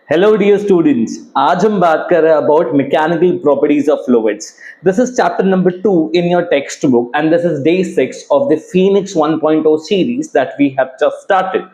Hello dear students, आज हम बात कर रहे हैं about mechanical properties of fluids. This is chapter number 2 in your text book and this is day 6 of the Phoenix 1.0 series that we have just started.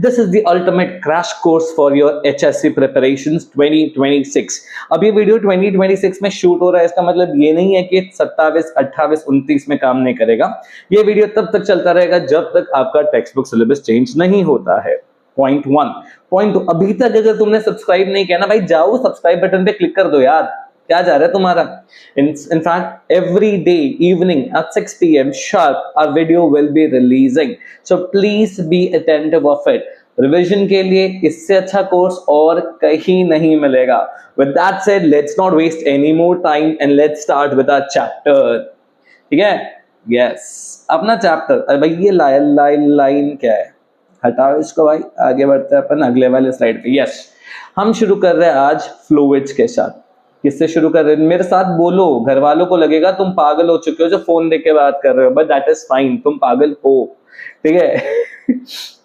This is the ultimate crash course for your HSC preparations 2026. अब ये video 2026 में shoot हो रहा है, इसका मतलब ये नहीं है कि 27, 28, 29 में काम नहीं करेगा। ये वीडियो तब तक चलता रहेगा जब तक आपका टेक्स्ट बुक सिलेबस चेंज नहीं होता है। पॉइंट 1। पॉइंट 2, अभी तक अगर तुमने सब्सक्राइब नहीं किया ना भाई, जाओ सब्सक्राइब बटन पे क्लिक कर दो यार, क्या जा रहा है तुम्हारा। In fact every day evening at 6 PM sharp our video will be releasing, so please be attentive of it. Revision के लिए इससे अच्छा कोर्स और कहीं नहीं मिलेगा। With that said, let's not waste any more time and let's start with our chapter. ठीक है? Yes, अपना चैप्टर। अरे भाई ये लाइन क्या है, हटाओ इसको भाई, आगे बढ़ते हैं अपन अगले वाले स्लाइड पे। यस, हम शुरू कर रहे हैं आज फ्लूइड्स के साथ। किससे शुरू कर रहे हैं? मेरे साथ बोलो। घर वालों को लगेगा तुम पागल हो चुके हो जो फोन देख के बात कर रहे हो, बट दैट इज फाइन, तुम पागल हो, ठीक है।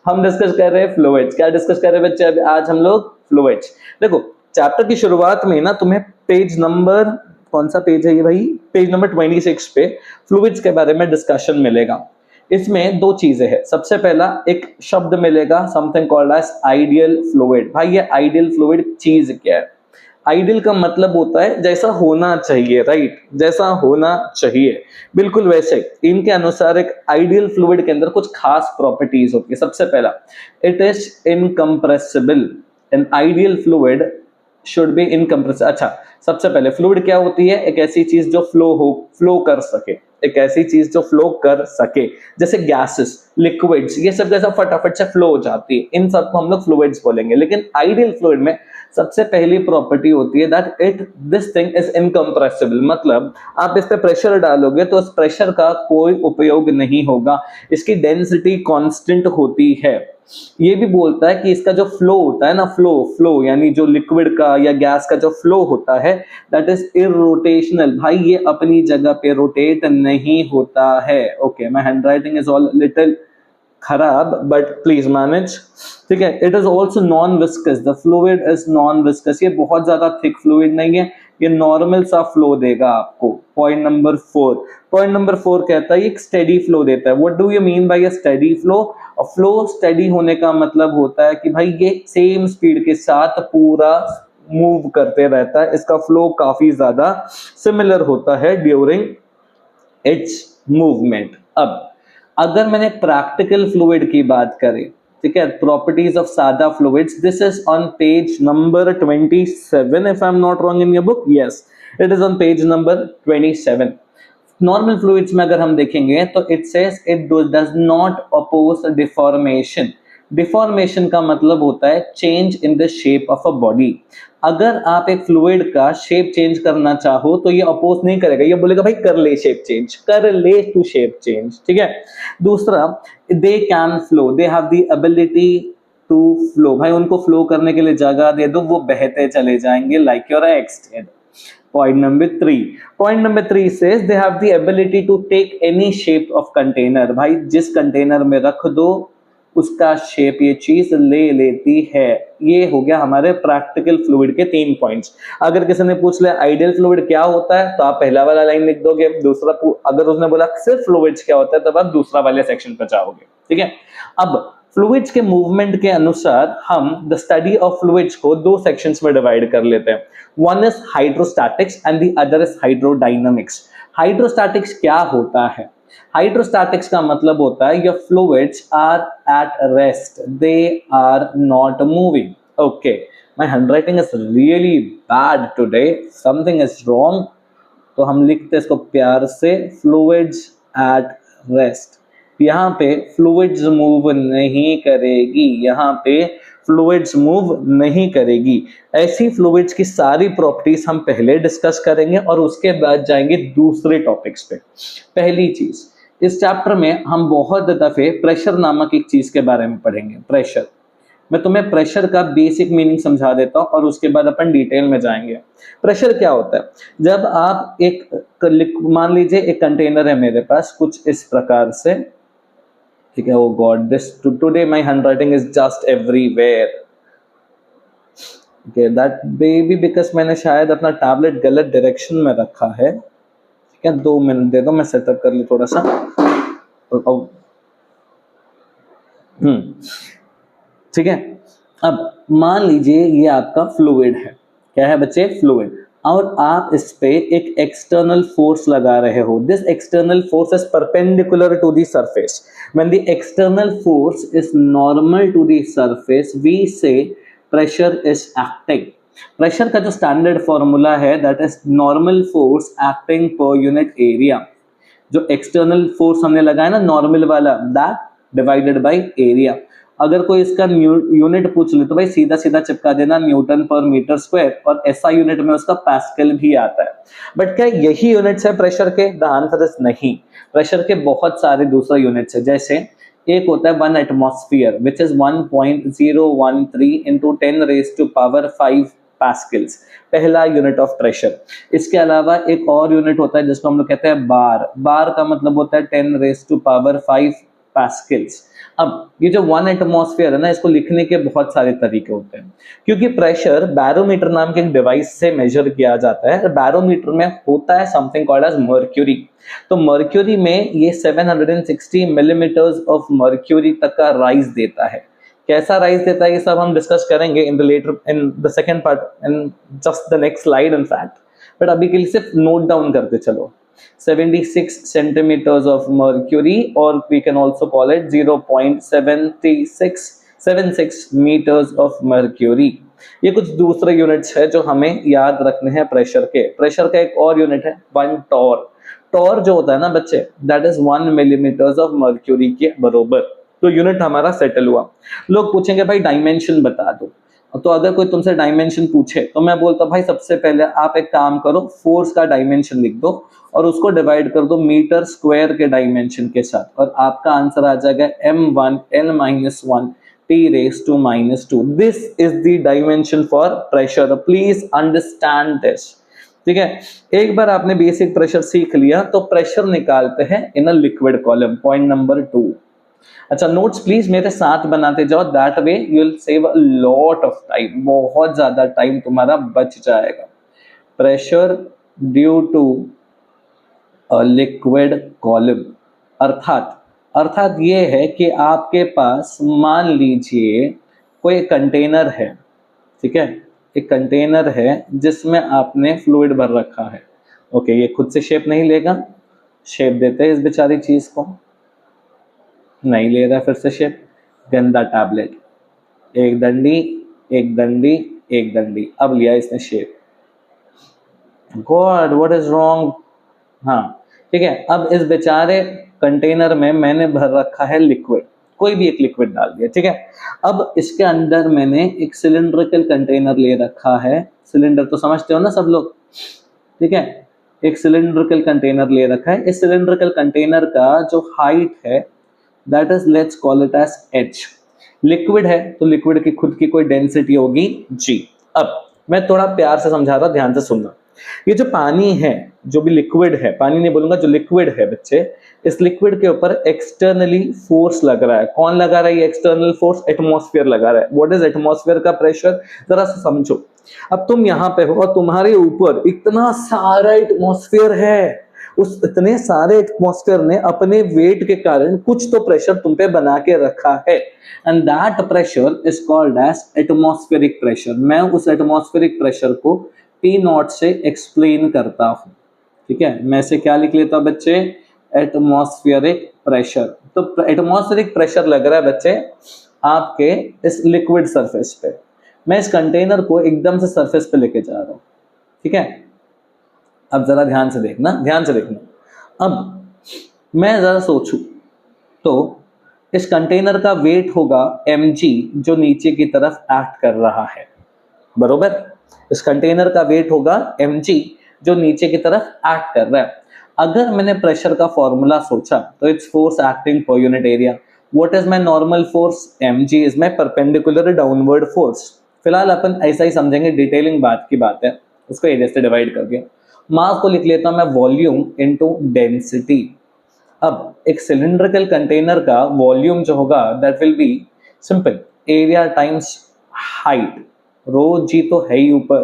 हम डिस्कस कर रहे हैं फ्लूइड्स। क्या डिस्कस कर रहे हैं बच्चे आज हम लोग? फ्लूइड्स। देखो, चैप्टर की शुरुआत में ना तुम्हें पेज नंबर, कौन सा पेज है ये भाई, पेज नंबर 26 पे फ्लूइड्स के बारे में डिस्कशन मिलेगा। इसमें दो चीजें हैं। सबसे पहला एक शब्द मिलेगा, something called as ideal fluid. भाई ये आइडियल फ्लूइड चीज क्या है? आइडियल का मतलब होता है जैसा होना चाहिए, राइट? जैसा होना चाहिए, बिल्कुल वैसे। इनके अनुसार एक आइडियल फ्लूइड के अंदर कुछ खास प्रॉपर्टीज होती है। सबसे पहला, it is incompressible. An ideal fluid should be incompressible. अच्छा, सबसे पहले फ्लूइड क्या होती है? एक ऐसी चीज जो फ्लो कर सके, एक ऐसी चीज जो फ्लो कर सके। जैसे गैसेस, लिक्विड्स, ये सब जैसा फटाफट से फ्लो हो जाती है, इन सब को हम लोग फ्लूइड्स बोलेंगे। लेकिन आइडियल फ्लूइड में सबसे पहली प्रॉपर्टी होती है that this thing is incompressible. मतलब आप इस पे प्रेशर डालोगे तो उस प्रेशर का कोई उपयोग नहीं होगा, इसकी डेंसिटी कांस्टेंट होती है। ये भी बोलता है कि इसका जो फ्लो होता है ना, फ्लो यानी जो लिक्विड का या गैस का जो फ्लो होता है, दैट इज इरोटेशनल। भाई ये अपनी जगह पे रोटेट नहीं होता है। Okay, my handwriting is all little खराब, बट प्लीज मैनेज, ठीक है। It is also non viscous. The fluid is non viscous. ये बहुत ज्यादा थिक फ्लूइड नहीं है, ये नॉर्मल सा फ्लो देगा आपको। Point number 4। पॉइंट नंबर 4 कहता है एक स्टेडी फ्लो देता है। What do you mean by a steady flow? Flow steady होने का मतलब होता है कि भाई ये सेम स्पीड के साथ पूरा मूव करते रहता है, इसका फ्लो काफी ज्यादा सिमिलर होता है ड्यूरिंग इट्स मूवमेंट। अब अगर मैंने प्रैक्टिकल फ्लूइड की बात करें, ठीक है, प्रॉपर्टीज ऑफ सादा fluids, this is on page number 27 if I am not wrong in your book. Yes, it is on page number 27। Normal fluids में अगर हम देखेंगे तो it says it does not oppose deformation. Deformation का मतलब होता है change in the shape of a body. अगर आप एक फ्लूइड का शेप चेंज करना चाहो तो ये अपोज नहीं करेगा, ये बोलेगा भाई कर ले शेप चेंज, कर ले तू शेप चेंज, ठीक है। दूसरा, they can flow, they have the ability to flow. भाई उनको फ्लो करने के लिए जगह दे दो, वो बहते चले जाएंगे like your extend. Point number 3. Point number 3 says they have the ability to take any shape of container. भाई जिस कंटेनर में रख दो उसका शेप ये चीज ले लेती है। ये हो गया हमारे प्रैक्टिकल फ्लूइड के 3 पॉइंट्स। अगर किसी ने पूछ लिया आइडियल फ्लूइड क्या होता है तो आप पहला वाला लाइन लिख दोगे। दूसरा, अगर उसने बोला सिर्फ फ्लूइड्स क्या होता है तब आप दूसरा वाले सेक्शन पर जाओगे, ठीक है। अब फ्लूइड्स के मूवमेंट के अनुसार हम द स्टडी ऑफ फ्लूइड्स को दो सेक्शंस में डिवाइड कर लेते हैं। One is hydrostatics and the other is hydrodynamics. Hydrostatics क्या होता है? हाइड्रोस्टैटिक्स का मतलब होता है your fluids are at rest, they are not moving. Okay, my handwriting is really bad today, something is wrong, तो हम लिखते हैं इसको प्यार से, फ्लूइड्स एट रेस्ट। यहाँ पे फ्लूइड्स मूव नहीं करेगी, यहाँ पे फ्लूइड्स मूव नहीं करेगी। ऐसी फ्लूइड्स की सारी प्रॉपर्टीज हम पहले डिस्कस करेंगे और उसके बाद जाएंगे दूसरे टॉपिक्स पे। पहली चीज, इस चैप्टर में हम बहुत दफे प्रेशर नामक एक चीज के बारे में पढ़ेंगे। प्रेशर, मैं तुम्हें प्रेशर का बेसिक मीनिंग समझा देता हूं और उसके बाद अपन डिटेल में जाएंगे। प्रेशर क्या होता है? जब आप मान लीजिए एक कंटेनर है मेरे पास कुछ इस प्रकार से, ठीक है। Oh God, this today my handwriting is just everywhere. Okay that baby because मैंने शायद अपना टैबलेट गलत डायरेक्शन में रखा है। ठीक है, 2 मिनट दे दो, मैं सेटअप कर लूँ थोड़ा सा। ठीक है, अब मान लीजिए ये आपका फ्लूइड है। क्या है बच्चे? फ्लूइड। और आप इस पे एक एक्सटर्नल फोर्स लगा रहे हो। This external force is perpendicular to the surface. When the external force is normal to the surface we say pressure is acting. Pressure का जो स्टैंडर्ड फॉर्मूला है that is normal force acting per unit area. जो external force हमने लगाया ना normal वाला, that divided by area. अगर कोई इसका यूनिट पूछ ले तो भाई सीधा सीधा चिपका देना न्यूटन पर मीटर स्क्वायर, और ऐसा यूनिट में उसका पास्कल भी आता है। बट क्या यही यूनिट्स है प्रेशर के? द आंसर इज नहीं। प्रेशर के बहुत सारे दूसरे यूनिट्स है। जैसे एक होता है 1 atmosphere which is 1.013 into 10⁵ pascals, पहला यूनिट ऑफ प्रेशर। इसके अलावा एक और यूनिट होता है जिसको हम लोग कहते हैं बार। बार का मतलब होता है 10⁵ पास्कल्स। अब ये जो 1 एटमॉस्फेयर है ना, इसको लिखने के बहुत सारे तरीके होते हैं, क्योंकि प्रेशर बैरोमीटर नाम के एक डिवाइस से मेजर किया जाता है। बैरोमीटर में होता है समथिंग कॉल्ड एज मर्क्यूरी। तो मर्क्यूरी में ये 760 मिलीमीटर्स ऑफ मर्क्यूरी तक का राइज देता है। कैसा राइज देता है ये सब हम डिस्कस करेंगे in the later in the second part in just the next slide in fact. But अभी के लिए सिर्फ नोट डाउन करते चलो। 76 centimeters of mercury, or we can also call it 0.7676 meters of mercury। ये कुछ दूसरे यूनिट्स है जो हमें याद रखने हैं प्रेशर के। प्रेशर का एक और यूनिट है 1 टॉर। टॉर जो होता है ना बच्चे, that is 1 millimetres of mercury के बरोबर। तो यूनिट हमारा सेटल हुआ। लोग पूछेंगे भाई डायमेंशन बता दो। तो अगर कोई तुमसे डायमेंशन पूछे तो मैं बोलता भाई सबसे पहले आप एक काम करो, फोर्स का डायमेंशन लिख दो और उसको डिवाइड कर दो मीटर स्क्वायर के डायमेंशन के साथ, और आपका आंसर आ जाएगा m1n-1 t⁻²। This is the dimension for pressure. Please understand this. ठीक है, एक बार आपने बेसिक प्रेशर सीख लिया तो प्रेशर निकालते हैं in a liquid column. Point number 2। अच्छा, नोट्स प्लीज मेरे साथ बनाते जाओ, that way you will save a lot of time. बहुत ज्यादा टाइम तुम्हारा बच जाएगा। Pressure due to a liquid column अर्थात अर्थात ये है कि आपके पास मान लीजिए कोई कंटेनर है। ठीक है, एक कंटेनर है जिसमें आपने फ्लूइड भर रखा है। ओके, ये खुद से शेप नहीं लेगा। शेप देते हैं इस बेचारी चीज को, नहीं ले रहा फिर से शेप। गंदा टैबलेट, एक डंडी एक डंडी एक डंडी, अब लिया इसने shape. God what is wrong. हाँ ठीक है, अब इस बेचारे कंटेनर में मैंने भर रखा है लिक्विड, कोई भी एक लिक्विड डाल दिया। ठीक है, अब इसके अंदर मैंने एक सिलिंड्रिकल कंटेनर ले रखा है। सिलेंडर तो समझते हो ना सब लोग? ठीक है, एक सिलिंड्रिकल कंटेनर ले रखा है। इस सिलिंड्रिकल कंटेनर का जो हाइट है that is let's call it as h। Liquid है तो लिक्विड की खुद की कोई डेंसिटी होगी g। अब मैं थोड़ा प्यार से समझा रहा हूं, ध्यान से सुनना। ये जो पानी है, जो भी लिक्विड है, पानी नहीं बोलूंगा, जो लिक्विड है बच्चे, इस लिक्विड के ऊपर एक्सटर्नली फोर्स लग रहा है। कौन लगा रहा है ये एक्सटर्नल फोर्स? एटमॉस्फेयर लगा रहा है। व्हाट इज एटमॉस्फेयर का प्रेशर? जरा सा समझो। अब तुम यहां पे हो और तुम्हारे ऊपर इतना सारा एटमॉस्फेयर है। उस इतने सारे एटमॉस्फेयर ने अपने वेट के कारण कुछ तो प्रेशर तुम पे बना के रखा है, and that pressure is called as atmospheric pressure. मैं उस एटमॉस्फेरिक प्रेशर को P0 से एक्सप्लेन करता हूं। ठीक है, मैं इसे क्या लिख लेता हूं बच्चे? Atmospheric pressure. तो एटमॉस्फेरिक प्रेशर लग रहा है बच्चे आपके इस लिक्विड सरफेस पे। मैं इस कंटेनर को एकदम से सरफेस पे लेके जा रहा हूं। ठीक है, अब जरा ध्यान से देखना, ध्यान से देखना। अब मैं जरा सोचूं तो इस कंटेनर का वेट होगा mg, जो नीचे की तरफ एक्ट कर रहा है। बरोबर, इस कंटेनर का वेट होगा mg, जो नीचे की तरफ एक्ट कर रहा है। अगर मैंने प्रेशर का फॉर्मूला सोचा तो its force acting per unit area. What is my normal force? mg is my perpendicular downward force. फिलहाल अपन ऐसा ही समझेंगे, डिटेलिंग बात की बात है, उसको एरिया से डिवाइड करके। मास को लिख लेता हूं मैं वॉल्यूम इनटू डेंसिटी। अब एक सिलिंड्रिकल कंटेनर का वॉल्यूम जो होगा that will be simple, area times height. Rho g तो है ही ऊपर,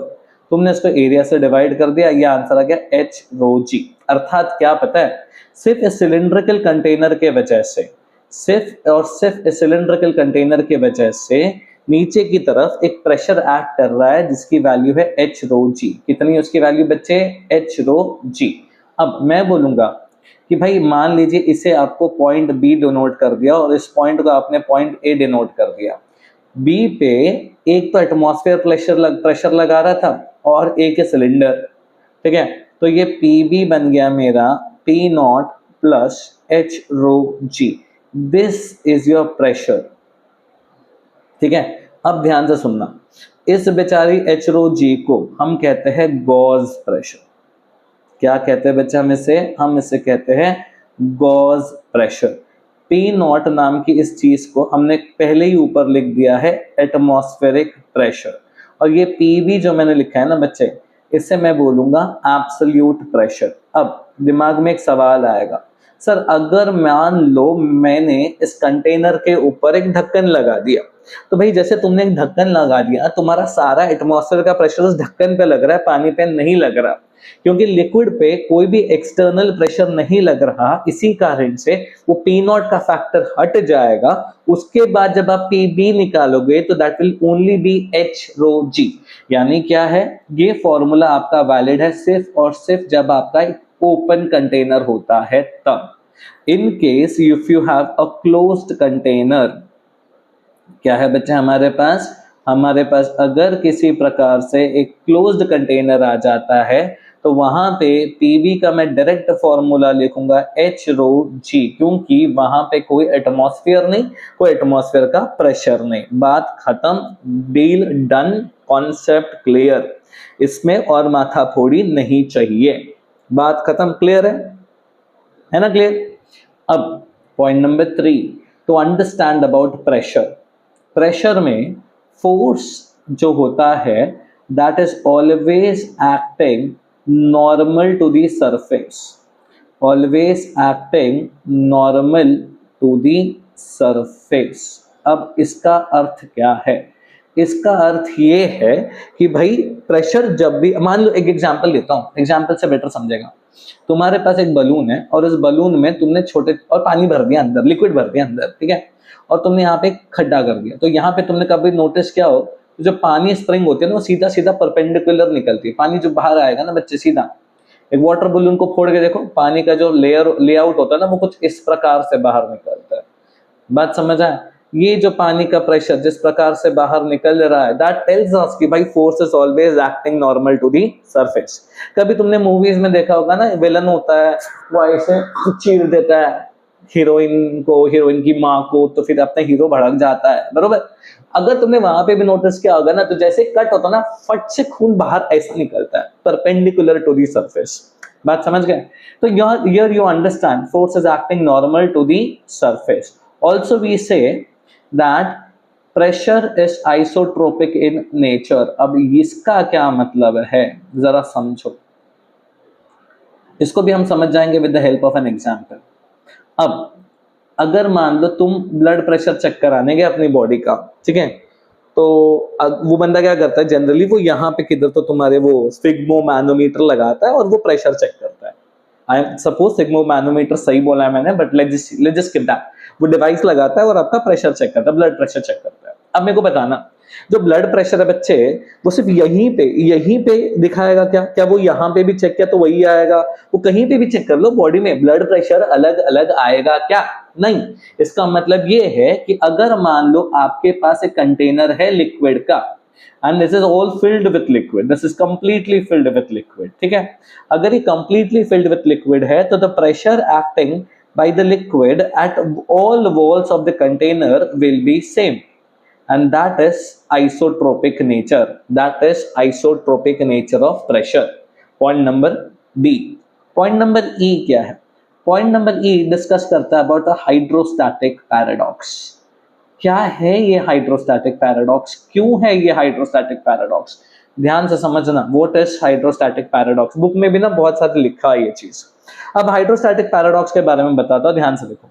तुमने इसको एरिया से डिवाइड कर दिया, ये आंसर आ गया एच रो जी। अर्थात क्या पता है, सिर्फ इस सिलिंड्रिकल कंटेनर के वजह से, सिर्फ और सिर्फ इस सिलिंड्रिकल कंटेनर के वजह से नीचे की तरफ एक प्रेशर एक्ट कर रहा है जिसकी वैल्यू है एच रो जी। कितनी है उसकी वैल्यू बच्चे, एच रो जी। अब मैं बोलूंगा कि भाई मान लीजिए इसे आपको पॉइंट बी डिनोट कर दिया और इस पॉइंट को आपने पॉइंट ए डिनोट कर दिया। बी पे एक तो एटमॉस्फेयर प्रेशर लगा रहा था और एक है सिलेंडर, ठीक है, तो ये पी बी बन गया मेरा P nought plus h rho g. This is your pressure, ठीक है। अब ध्यान से सुनना, इस बेचारी एच रो जी को हम कहते हैं गॉज प्रेशर। क्या कहते हैं बच्चा हम इसे कहते हैं गॉज प्रेशर। पी नॉट नाम की इस चीज को हमने पहले ही ऊपर लिख दिया है एटमॉस्फेरिक प्रेशर, और ये पी बी जो मैंने लिखा है ना बच्चे, इससे मैं बोलूंगा एब्सोल्यूट प्रेशर। अब दिमाग में एक सवाल आएगा, सर अगर मान लो मैंने इस कंटेनर के ऊपर एक ढक्कन लगा दिया, तो भाई जैसे तुमने एक ढक्कन लगा दिया, तुम्हारा सारा एटमॉस्फेयर का प्रेशर उस ढक्कन पे लग रहा है, पानी पे नहीं लग रहा, क्योंकि लिक्विड पे कोई भी एक्सटर्नल प्रेशर नहीं लग रहा। इसी कारण से वो पी नॉट का फैक्टर हट जाएगा। उसके बाद जब आप पी बी निकालोगे तो that will only be h rho g. यानी क्या है, ये फॉर्मूला आपका वैलिड है सिर्फ और सिर्फ जब आपका एक ओपन कंटेनर होता है तब। In case if you have a closed container, क्या है बच्चे हमारे पास अगर किसी प्रकार से एक क्लोज्ड कंटेनर आ जाता है तो वहां पे पीबी का मैं डायरेक्ट फॉर्मूला लिखूंगा एच रो जी, क्योंकि वहां पे कोई एटमॉस्फेयर नहीं, कोई एटमॉस्फेयर का प्रेशर नहीं। बात खत्म, डील डन, कॉन्सेप्ट क्लियर, इसमें और माथा फोड़ी नहीं चाहिए। बात खत्म, क्लियर है ना, क्लियर। अब point number 3, to understand about pressure. Pressure में फोर्स जो होता है that is always acting normal to the surface, always acting normal to the surface. अब इसका अर्थ क्या है, इसका अर्थ ये है कि भाई प्रेशर जब भी, मान लो एक एग्जांपल लेता हूं, एग्जांपल से बेटर समझेगा। तुम्हारे पास एक बलून है और इस बलून में तुमने छोटे और पानी भर दिया अंदर, लिक्विड भर दिया अंदर, ठीक है, और तुमने यहाँ पे एक खड्डा कर दिया। तो यहाँ पे तुमने कभी नोटिस किया हो, जो पानी स्प्रिंग होती है ना वो सीधा सीधा परपेंडिकुलर निकलती है, पानी जो बाहर आएगा ना बच्चे सीधा। एक वाटर बलून को फोड़ के देखो, पानी का जो लेआउट होता है ना वो कुछ इस प्रकार से बाहर निकलता है। बात समझ आए, ये जो पानी का प्रेशर जिस प्रकार से बाहर निकल रहा है, दैट टेल्स अस कि भाई force is always acting normal to the surface. कभी तुमने मूवीज में देखा होगा ना, विलन होता है वो ऐसे चीर देता है हीरोइन को, हीरोइन की माँ को, तो फिर अपना हीरो भड़क जाता है, बरोबर। अगर तुमने वहां पे भी नोटिस किया होगा ना, तो जैसे कट होता ना, फट से खून बाहर ऐसा निकलता है, परपेंडिकुलर टू दी सरफेस। बात समझ गए। तो here you understand force is acting normal to the surface. Also we say that pressure is isotropic in nature. अब इसका क्या मतलब है जरा समझो, इसको भी हम समझ जाएंगे with the help of an example. अब अगर मान लो तुम ब्लड प्रेशर चेक कराने गए अपनी बॉडी का, ठीक है, तो वो बंदा क्या करता है जनरली, वो यहाँ पे किधर तो तुम्हारे वो स्फिग्मोमैनोमीटर लगाता है और वो प्रेशर चेक करता है। आई एम सपोज सिग्मोमैनोमीटर सही बोला है मैंने, but let's just keep that. वो डिवाइस लगाता है और आपका प्रेशर चेक करता है, ब्लड प्रेशर चेक करता है। अब मेरे को बताना, जो ब्लड प्रेशर है बच्चे, वो सिर्फ यहीं पे दिखाएगा क्या? क्या वो यहाँ पे भी चेक किया तो वही आएगा? वो कहीं पे भी चेक कर लो बॉडी में, ब्लड प्रेशर अलग अलग आएगा क्या? नहीं। इसका मतलब ये है कि अगर मान लो आपके पास एक कंटेनर है लिक्विड का, and this is all filled with liquid, this is completely filled with liquid, ठीक है। अगर ये completely filled with liquid है तो the pressure acting by the liquid at all walls of the container will be same, and that is isotropic nature, that is isotropic nature of pressure. Point number B. Point number E क्या है? Point number E discuss करता है about a hydrostatic paradox. क्या है ये hydrostatic paradox, क्यों है ये हाइड्रोस्टैटिक पैराडॉक्स? ध्यान से समझना, what is hydrostatic paradox. Book में भी ना बहुत सारे लिखा है ये चीज। अब हाइड्रोस्टैटिक पैराडॉक्स के बारे में बताता हूं, ध्यान से देखो।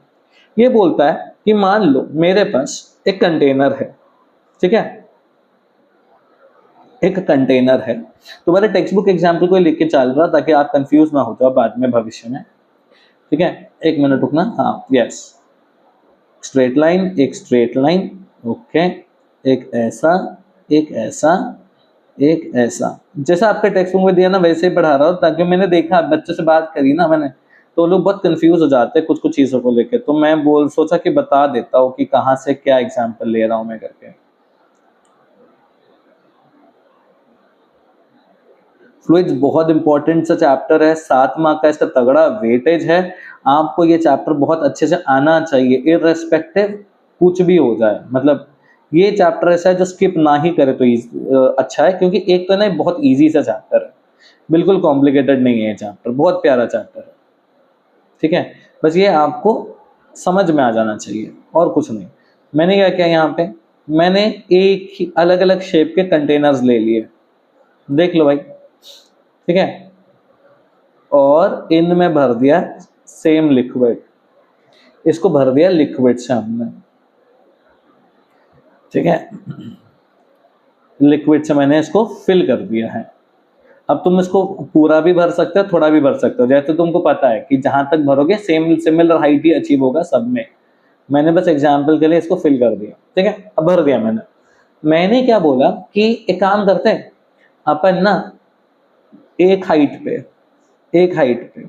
ये बोलता है कि मान लो मेरे पास एक कंटेनर है, ठीक है, एक कंटेनर है, तुम्हारे टेक्स्ट बुक एग्जाम्पल को लिख के चल रहा ताकि आप कंफ्यूज ना हो जाओ बाद में भविष्य में, ठीक है। एक मिनट रुकना, हाँ यस, स्ट्रेट लाइन, एक स्ट्रेट लाइन, ओके, एक ऐसा, एक ऐसा, एक ऐसा, जैसा आपके टेक्स्ट बुक में दिया ना वैसे ही पढ़ा रहा हूँ, ताकि मैंने देखा बच्चों से बात करी ना मैंने, तो लोग बहुत कंफ्यूज हो जाते हैं कुछ कुछ चीज़ों को लेकर, तो मैं सोचा कि बता देता हूँ कि कहाँ से क्या एग्जाम्पल ले रहा हूँ मैं करके। फ्लूइड्स बहुत इंपॉर्टेंट सा चैप्टर है, 7 मार्क का इसका तगड़ा वेटेज है, आपको ये चैप्टर बहुत अच्छे से आना चाहिए इररेस्पेक्टिव कुछ भी हो जाए, मतलब ये चैप्टर ऐसा है जो स्किप ना ही करे तो अच्छा है, क्योंकि एक तो ना बहुत इजी सा चैप्टर है, बिल्कुल कॉम्प्लिकेटेड नहीं है ये चैप्टर, बहुत प्यारा चैप्टर है, ठीक है। बस ये आपको समझ में आ जाना चाहिए और कुछ नहीं। मैंने क्या किया यहाँ पे, मैंने एक ही अलग अलग शेप के कंटेनर्स ले लिए, देख लो भाई, ठीक है, और इनमें भर दिया सेम लिक्विड, इसको भर दिया लिक्विड से हमने, ठीक है, लिक्विड से मैंने इसको फिल कर दिया है। अब तुम इसको पूरा भी भर सकते हो, थोड़ा भी भर सकते हो, जैसे तुमको पता है कि जहां तक भरोगे सेम सिमिलर हाइट ही अचीव होगा सब में। मैंने बस एग्जाम्पल के लिए इसको फिल कर दिया, ठीक है, अब भर दिया मैंने क्या बोला कि एक काम करते हैं अपन ना, एक हाइट पे, एक हाइट पे,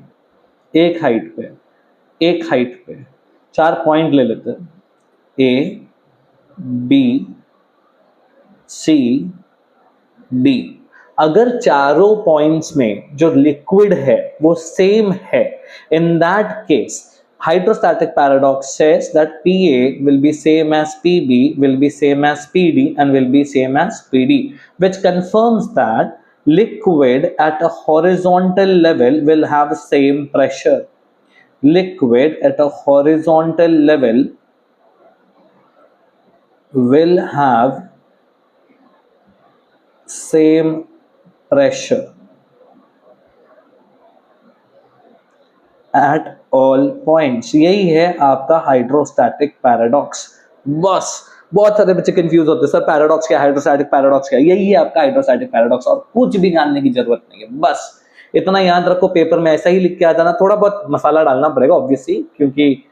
एक हाइट पे, एक हाइट पे 4 पॉइंट ले लेते हैं, ए बी सी डी। अगर चारों पॉइंट्स में जो लिक्विड है वो सेम है, in that case hydrostatic paradox says that PA will be same as PB, will be same as PD, and will be same as PD, which confirms that liquid at a horizontal level will have same pressure. Liquid at a horizontal level will have same pressure at all points। यही है आपका hydrostatic paradox. बस बहुत सारे बच्चे confuse होते हैं, sir paradox क्या, हाइड्रोस्टैटिक पैराडॉक्स क्या, यही है आपका हाइड्रोस्टैटिक पैराडॉक्स, और कुछ भी जानने की जरूरत नहीं है, बस इतना याद रखो, पेपर में ऐसा ही लिख के आता ना, थोड़ा बहुत मसाला डालना पड़ेगा ऑब्वियसली, क्योंकि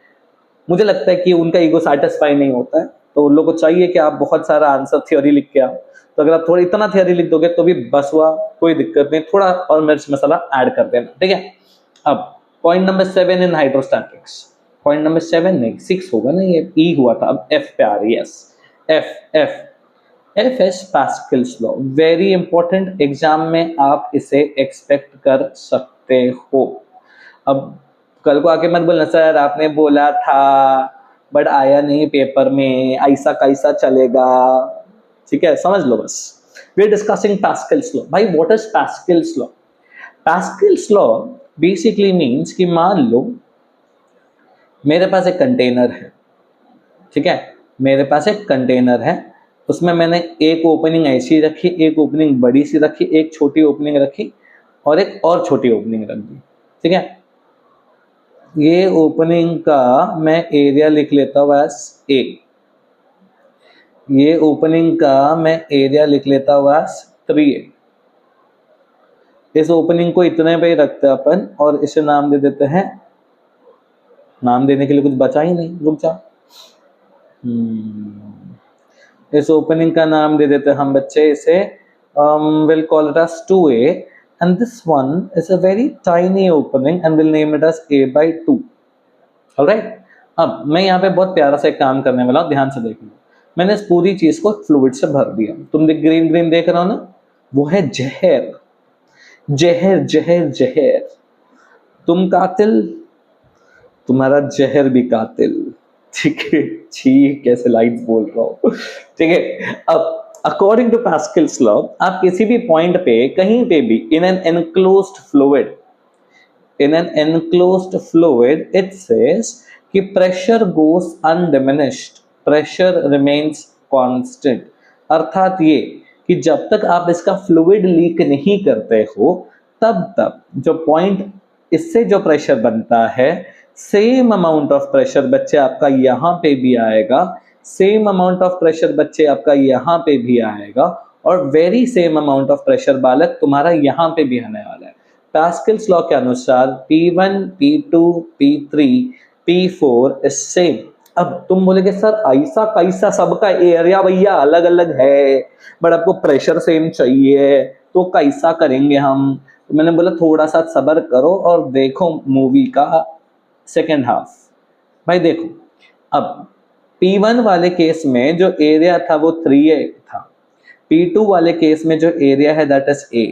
मुझे लगता है कि उनका ईगो सेटिस्फाई नहीं होता है, तो उन लोगों को चाहिए कि आप बहुत सारा आंसर थ्योरी लिख के आओ, तो अगर आप थोड़ा इतना थ्योरी लिख दोगे तो भी बस हुआ, कोई दिक्कत नहीं, थोड़ा और मिर्च मसाला ऐड कर देना, ठीक है। अब पॉइंट नंबर 7 इन हाइड्रोस्टैटिक्स, पॉइंट नंबर 7 नहीं 6 होगा ना, ये ई हुआ था, अब एफ पे आ रही है, F S Pascal's law, very important, exam में आप इसे एक्सपेक्ट कर सकते हो। अब कल को आके मत बोलना सर आपने बोला था बट आया नहीं पेपर में, ऐसा कैसा चलेगा, ठीक है, समझ लो बस। We are discussing Pascal's law. भाई what is Pascal's law? Pascal's law basically means कि मान लो मेरे पास एक कंटेनर है, ठीक है, मेरे पास एक कंटेनर है, उसमें मैंने एक ओपनिंग ऐसी रखी, एक ओपनिंग बड़ी सी रखी, एक छोटी ओपनिंग रखी और एक और छोटी ओपनिंग रख दी, ठीक है। ये ओपनिंग का मैं एरिया लिख लेता हूँ एज ए, ये ओपनिंग का मैं एरिया लिख लेता हूँ एज 3a। इस ओपनिंग को इतने पे ही रखते हैं अपन और इसे नाम दे देते हैं, नाम देने के लिए कुछ बचा ही नहीं, रुक जा, इस ओपनिंग का नाम दे देते हैं हम बच्चे इसे, will call it as 2a and this one is a very tiny opening and we'll name it as a/2। alright, अब मैं यहाँ पे बहुत प्यारा सा एक काम करने वाला हूँ, ध्यान से देख लो। मैंने इस पूरी चीज को फ्लूइड से भर दिया, तुम ग्रीन ग्रीन देख रहे हो ना, वो है जहर, जहर जहर जहर, तुम कातिल, तुम्हारा जहर भी कातिल, ठीक है, ठीक कैसे लाइन्स बोल रहा हूँ, ठीक है। अब अकॉर्डिंग टू पास्कल्स लॉ आप किसी भी पॉइंट पे कहीं पे भी in an enclosed fluid, in an enclosed fluid it says कि प्रेशर गोस अनडिमिनिश्ड, प्रेशर रिमेन्स कांस्टेंट, अर्थात ये कि जब तक आप इसका फ्लूइड लीक नहीं करते हो तब तक जो पॉइंट इससे जो प्रेशर बनता है, सेम अमाउंट ऑफ प्रेशर बच्चे आपका यहाँ पे भी आएगा, सेम अमाउंट ऑफ प्रेशर बच्चे आपका यहाँ पे भी आएगा, और very same amount of pressure बालक तुम्हारा यहाँ पे भी आने वाला है। पास्कल्स लॉ के अनुसार P1, P2, P3, P4 is same. अब तुम बोलेगे सर ऐसा कैसा, सबका एरिया भैया अलग अलग है बट आपको प्रेशर सेम चाहिए तो कैसा करेंगे हम? तो मैंने बोला थोड़ा सा सब्र करो और देखो मूवी का सेकेंड हाफ। भाई देखो, अब P1 वाले केस में जो एरिया था वो 3A था, P2 वाले केस में जो एरिया है दैट इज A,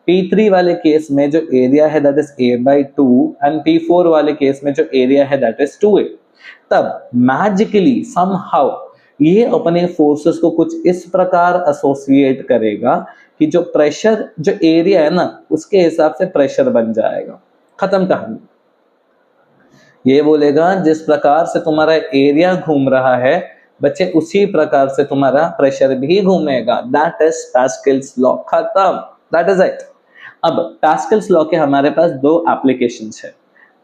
P3 वाले केस में जो एरिया है that is A/2 and P4 वाले केस में जो एरिया है दैट इज 2A। तब मैजिकली समहाउ ये अपने फोर्सेस को कुछ इस प्रकार एसोसिएट करेगा कि जो प्रेशर, जो एरिया है ना उसके हिसाब से प्रेशर बन जाएगा। खत्म कहानी। ये बोलेगा जिस प्रकार से तुम्हारा एरिया घूम रहा है बच्चे उसी प्रकार से तुम्हारा प्रेशर भी घूमेगा। That is Pascal's law. खत्म, दैट इज इट। अब पास्कल्स लॉ के हमारे पास दो एप्लीकेशंस है।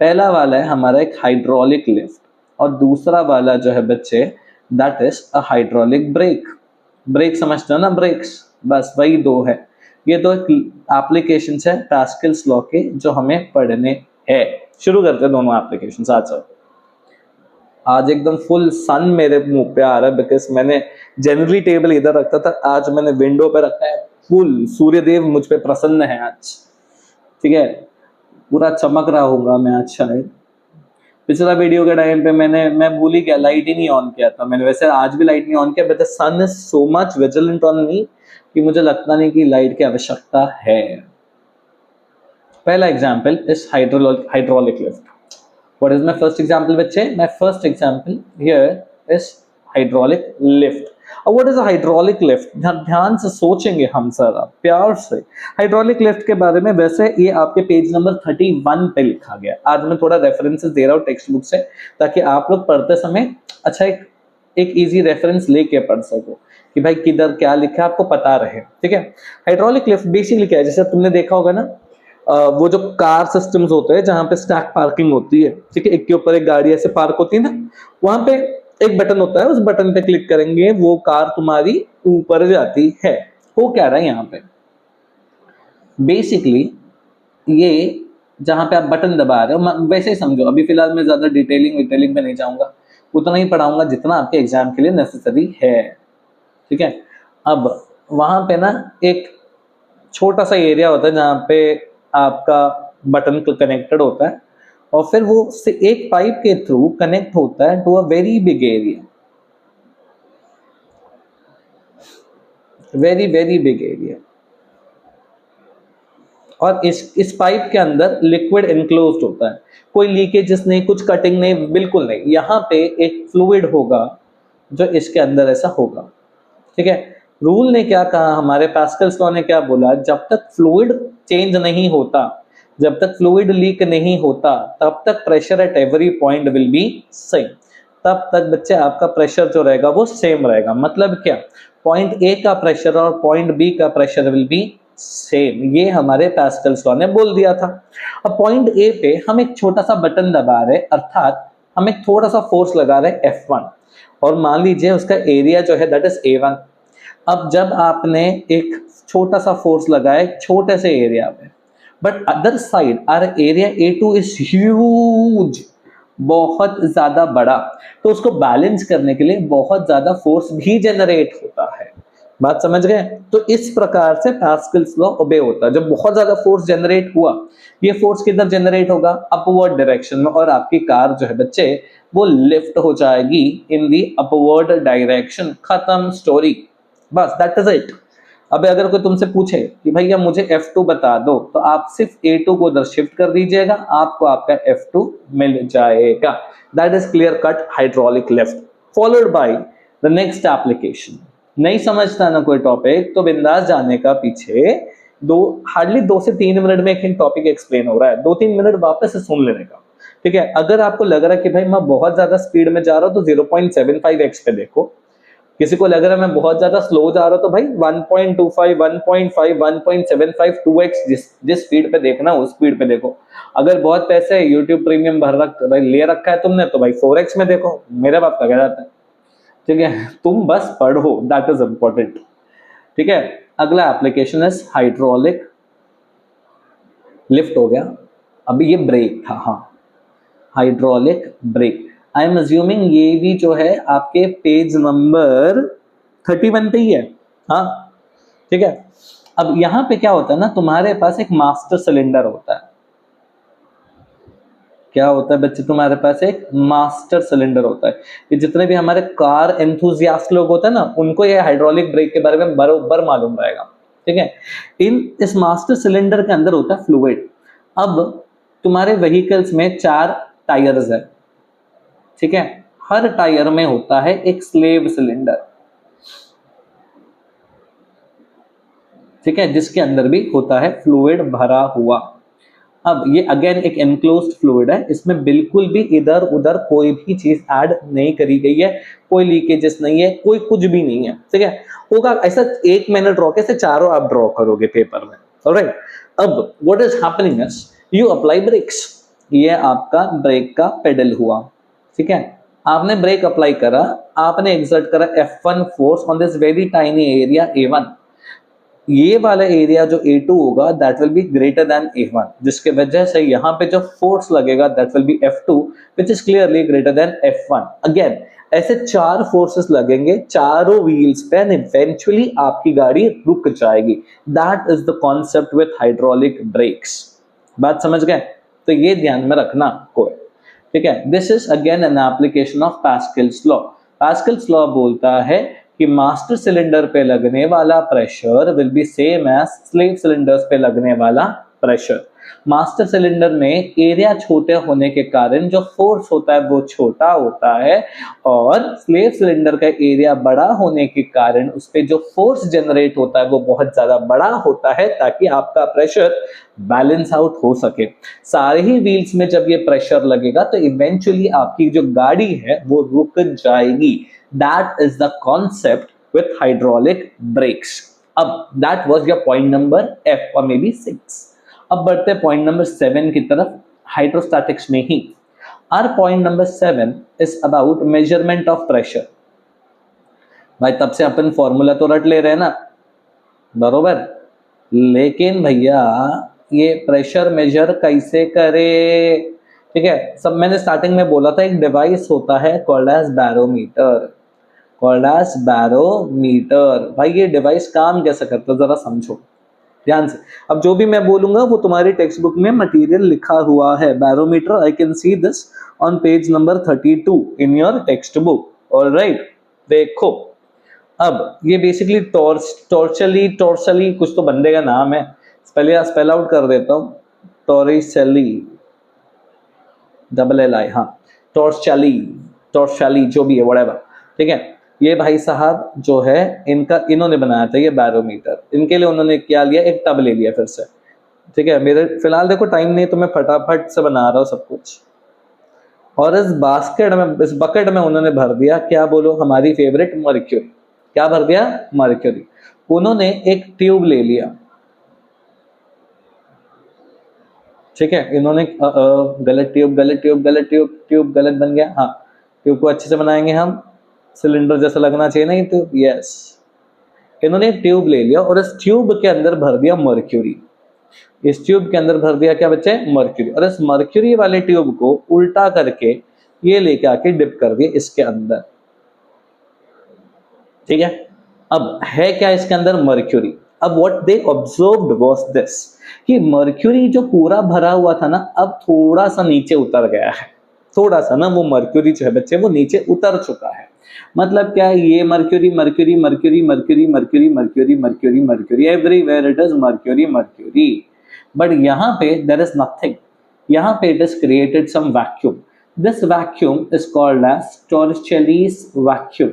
पहला वाला है हमारा एक हाइड्रोलिक लिफ्ट और दूसरा वाला जो है बच्चे that is a hydraulic brake. Brake समझते हो ना, ब्रेक्स, बस वही दो है। ये दो एप्लीकेशंस है पास्कल्स लॉ के जो हमें पढ़ने है। शुरू करते हैं दोनों एप्लीकेशंस। आज एकदम फुल सन मेरे मुंह पे आ रहा है बिकॉज मैंने जनरली टेबल इधर रखता था, आज मैंने विंडो पे रखा है। फुल सूर्यदेव मुझ पे प्रसन्न है आज, ठीक है, पूरा चमक रहा होगा मैं आज शायद। पिछला वीडियो के टाइम पे मैं भूल ही गया, लाइट ही नहीं ऑन किया था मैंने। वैसे आज भी लाइट नहीं ऑन किया, but the sun is so much vigilant on me कि मुझे लगता नहीं कि लाइट की आवश्यकता है। पहला example is hydraulic lift. What is my first example बच्चे? My first example here is hydraulic lift. अब what is a hydraulic lift? ध्यान से सोचेंगे हम सर प्यार से। hydraulic lift के बारे में वैसे ये आपके पेज नंबर 31 पे लिखा गया। आज मैं थोड़ा रेफरेंसेस दे रहा हूँ टेक्स्ट बुक से ताकि आप लोग पढ़ते समय अच्छा एक इजी रेफरेंस लेके पढ़ सको कि भाई किधर क्या लिखा है आपको पता रहे, ठीक है। हाइड्रोलिक लिफ्ट बेसिकली क्या है, जैसे तुमने देखा होगा ना वो जो कार सिस्टम्स होते हैं जहां पे स्टैक पार्किंग होती है, ठीक है, एक के ऊपर एक गाड़ी ऐसे पार्क होती है ना, वहां पे एक बटन होता है, उस बटन पे क्लिक करेंगे वो कार तुम्हारी ऊपर जाती है। हो क्या रहा है यहाँ पे, बेसिकली ये जहां पे आप बटन दबा रहे हो वैसे ही समझो। अभी फिलहाल मैं ज्यादा डिटेलिंग में नहीं जाऊंगा, उतना ही पढ़ाऊंगा जितना आपके एग्जाम के लिए नेसेसरी है, ठीक है। अब वहां पे ना एक छोटा सा एरिया होता है जहां पे आपका बटन कनेक्टेड होता है और फिर वो से एक पाइप के थ्रू कनेक्ट होता है to a very big area, very very big area. और इस पाइप के अंदर लिक्विड इनक्लोज्ड होता है, कोई लीकेजेस नहीं, कुछ कटिंग नहीं, बिल्कुल नहीं। यहाँ पे एक फ्लूइड होगा जो इसके अंदर ऐसा होगा, ठीक है। रूल ने क्या कहा, हमारे पास्कल्स लॉ ने क्या बोला, जब तक फ्लूइड चेंज नहीं होता, जब तक फ्लूइड लीक नहीं होता, तब तक pressure at every point will be same. तब तक बच्चे आपका प्रेशर जो रहेगा वो सेम रहेगा। मतलब क्या, पॉइंट ए का प्रेशर और पॉइंट बी का प्रेशर विल बी सेम। ये हमारे पास्कल्स लॉ ने बोल दिया था। अब पॉइंट ए पे हम एक छोटा सा बटन दबा रहे, अर्थात हम एक थोड़ा सा फोर्स लगा रहे F1 और मान लीजिए उसका एरिया जो है दैट इज A1। अब जब आपने एक छोटा सा फोर्स लगाया छोटे से एरिया पे, but other side are area A2 is huge, बहुत ज्यादा बड़ा, तो उसको बैलेंस करने के लिए बहुत ज्यादा फोर्स भी जनरेट होता है। बात समझ गए? तो इस प्रकार से पास्कल्स लॉ ओबे होता है। जब बहुत ज्यादा फोर्स जनरेट हुआ, ये फोर्स किधर जनरेट होगा, अपवर्ड डायरेक्शन में, और आपकी कार जो है बच्चे वो लिफ्ट हो जाएगी इन दी अपवर्ड डायरेक्शन। खत्म स्टोरी, बस दैट इज इट। अब अगर कोई तुमसे पूछे कि भैया मुझे F2 बता दो, तो आप सिर्फ A2 को उधर शिफ्ट कर दीजिएगा, आपको आपका F2 मिल जाएगा। That is clear cut hydraulic lift. Followed by the next application. नहीं समझता ना कोई टॉपिक तो बिंदास जाने का, पीछे हार्डली 2 से 3 मिनट में एक टॉपिक एक्सप्लेन हो रहा है, 2-3 मिनट वापस से सुन लेने का, ठीक है। अगर आपको लग रहा है कि भाई मैं बहुत ज्यादा स्पीड में जा रहा हूं तो 0.75x पे देखो, किसी को लग रहा है मैं बहुत ज्यादा स्लो जा रहा हूं तो भाई 1.25, 1.5, 1.75, 2x जिस स्पीड पे देखना उस स्पीड पे देखो। अगर बहुत पैसे यूट्यूब प्रीमियम ले रखा है तुमने तो भाई 4x में देखो, मेरे बाप का कह जाता है, ठीक है। तुम बस पढ़ो, दैट इज इंपॉर्टेंट, ठीक है। अगला एप्लीकेशन इज हाइड्रोलिक, लिफ्ट हो गया। अब ये ब्रेक था, हाँ hydraulic brake. I am assuming ये भी जो है आपके पेज नंबर 31 पे ही है, हाँ ठीक है। अब यहां पे क्या होता है ना, तुम्हारे पास एक मास्टर सिलेंडर होता है। क्या होता है बच्चे, तुम्हारे पास एक मास्टर सिलेंडर होता है। ये जितने भी हमारे कार एंथुजियास्ट लोग होते हैं ना, उनको ये हाइड्रोलिक ब्रेक के बारे में बरोबर मालूम रहेगा, ठीक है। इस मास्टर सिलेंडर के अंदर होता है फ्लूइड। अब तुम्हारे व्हीकल्स में 4 टायर्स है, ठीक है। हर टायर में होता है एक स्लेव सिलेंडर, ठीक है, जिसके अंदर भी होता है फ्लूइड भरा हुआ। अब ये अगेन एक एनक्लोज्ड फ्लूइड है, इसमें बिल्कुल भी इधर उधर कोई भी चीज ऐड नहीं करी गई है, कोई लीकेजेस नहीं है, कोई कुछ भी नहीं है, ठीक है। होगा ऐसा एक मैंने ड्रॉ किया, ऐसे चारों आप ड्रॉ करोगे पेपर में, ऑलराइट। अब what is happening is you apply brakes, ये आपका ब्रेक का पेडल हुआ, ठीक है। आपने ब्रेक अप्लाई करा, आपने एक्सर्ट करा F1 force on this very tiny area A1। ये वाला एरिया जो A2 होगा that will be greater than A1, जिसके वजह से यहाँ पे जो फोर्स लगेगा that will B F2 which is clearly greater than F1। Again ऐसे 4 फोर्सेस लगेंगे चारों व्हील्स पे एंड इवेंचुअली आपकी गाड़ी रुक जाएगी। That is the concept with hydraulic breaks. बात समझ गए? तो ये ध्यान में रखना कोई, ठीक है। This is again an application of Pascal's law. Pascal's law बोलता है कि मास्टर सिलेंडर पे लगने वाला pressure will be same as slave cylinders पे लगने वाला प्रेशर। मास्टर सिलेंडर में एरिया छोटे होने के कारण जो फोर्स होता है वो छोटा होता है, और स्लेव सिलेंडर का एरिया बड़ा होने के कारण उस पे जो फोर्स जनरेट होता है वो बहुत ज्यादा बड़ा होता है, ताकि आपका प्रेशर बैलेंस आउट हो सके। सारे ही व्हील्स में जब ये प्रेशर लगेगा तो इवेंचुअली आपकी जो गाड़ी है वो रुक जाएगी। That is the concept with hydraulic brakes. अब that was your point number F or maybe 6. अब बढ़ते point number 7 की तरफ, हाइड्रोस्टैटिक्स में ही। Our point number 7 is about measurement of pressure. भाई तब से अपन फॉर्मूला तो रट ले रहे हैं ना, बरोबर, लेकिन भैया ये प्रेशर मेजर कैसे करे, ठीक है। सब मैंने स्टार्टिंग में बोला था, एक डिवाइस होता है called as barometer, called as barometer. भाई ये डिवाइस काम कैसे करता है जरा समझो ध्यान से। अब जो भी मैं बोलूंगा वो तुम्हारी टेक्स्ट बुक में मटेरियल लिखा हुआ है। Barometer, I can see this on page number 32 in your text book, alright. देखो अब ये बेसिकली टॉर्सली कुछ तो बंदे का नाम है, पहले स्पेल आउट कर देता हूँ, टॉरिसेली LLI, हाँ टॉर्सली जो भी है व्हाटएवर, ठीक है। ये भाई साहब जो है इन्होंने बनाया था ये बैरोमीटर। इनके लिए उन्होंने क्या लिया, एक टब ले लिया फिर से, ठीक है। मेरे फिलहाल देखो टाइम नहीं तो मैं फटाफट से बना रहा हूँ सब कुछ। और इस बकेट में उन्होंने भर दिया, क्या बोलो, हमारी फेवरेट मर्क्यूरी। क्या भर दिया? मर्क्यूरी। उन्होंने एक ट्यूब ले लिया, ठीक है। इन्होंने गलत ट्यूब गलत बन गया, हाँ ट्यूब को अच्छे से बनाएंगे हम, सिलेंडर जैसा लगना चाहिए ना ये ट्यूब, यस। इन्होंने एक ट्यूब ले लिया और इस ट्यूब के अंदर भर दिया मर्क्यूरी। इस ट्यूब के अंदर भर दिया क्या बच्चे? मर्क्यूरी। और इस मर्क्यूरी वाले ट्यूब को उल्टा करके ये लेके आके डिप कर दिया इसके अंदर, ठीक है। अब है क्या इसके अंदर? मर्क्यूरी। अब what they observed was this कि मर्क्यूरी जो पूरा भरा हुआ था ना, अब थोड़ा सा नीचे उतर गया है, थोड़ा सा ना वो मर्क्यूरी जो है बच्चे वो नीचे उतर चुका है। मतलब क्या है, ये mercury mercury mercury mercury mercury mercury mercury mercury everywhere it is mercury mercury. But यहाँ पे देयर इज नथिंग, यहाँ पे it is created some vacuum. This vacuum is called as Torricelli's vacuum,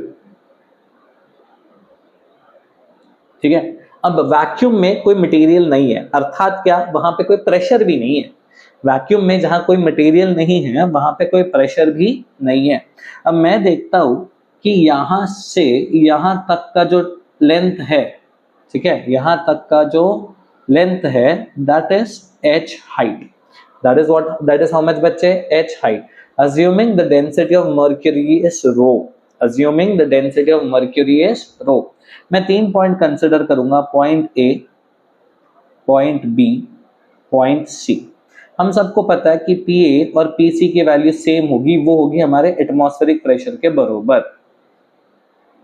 ठीक है। अब वैक्यूम में कोई मटेरियल नहीं है, अर्थात क्या, वहां पे कोई प्रेशर भी नहीं है। वैक्यूम में जहां कोई मटेरियल नहीं है वहां पे कोई प्रेशर भी नहीं है। अब मैं देखता हूं कि यहां से यहां तक का जो लेंथ है, ठीक है, यहां तक का जो लेंथ है that is h height, that is how much बच्चे? h height. assuming the density of mercury is rho, assuming the density of mercury is rho. मैं 3 पॉइंट कंसिडर करूंगा, point A, point B, point C. हम सबको पता है कि Pa और Pc की वैल्यू सेम होगी, वो होगी हमारे एटमॉस्फेरिक प्रेशर के बराबर।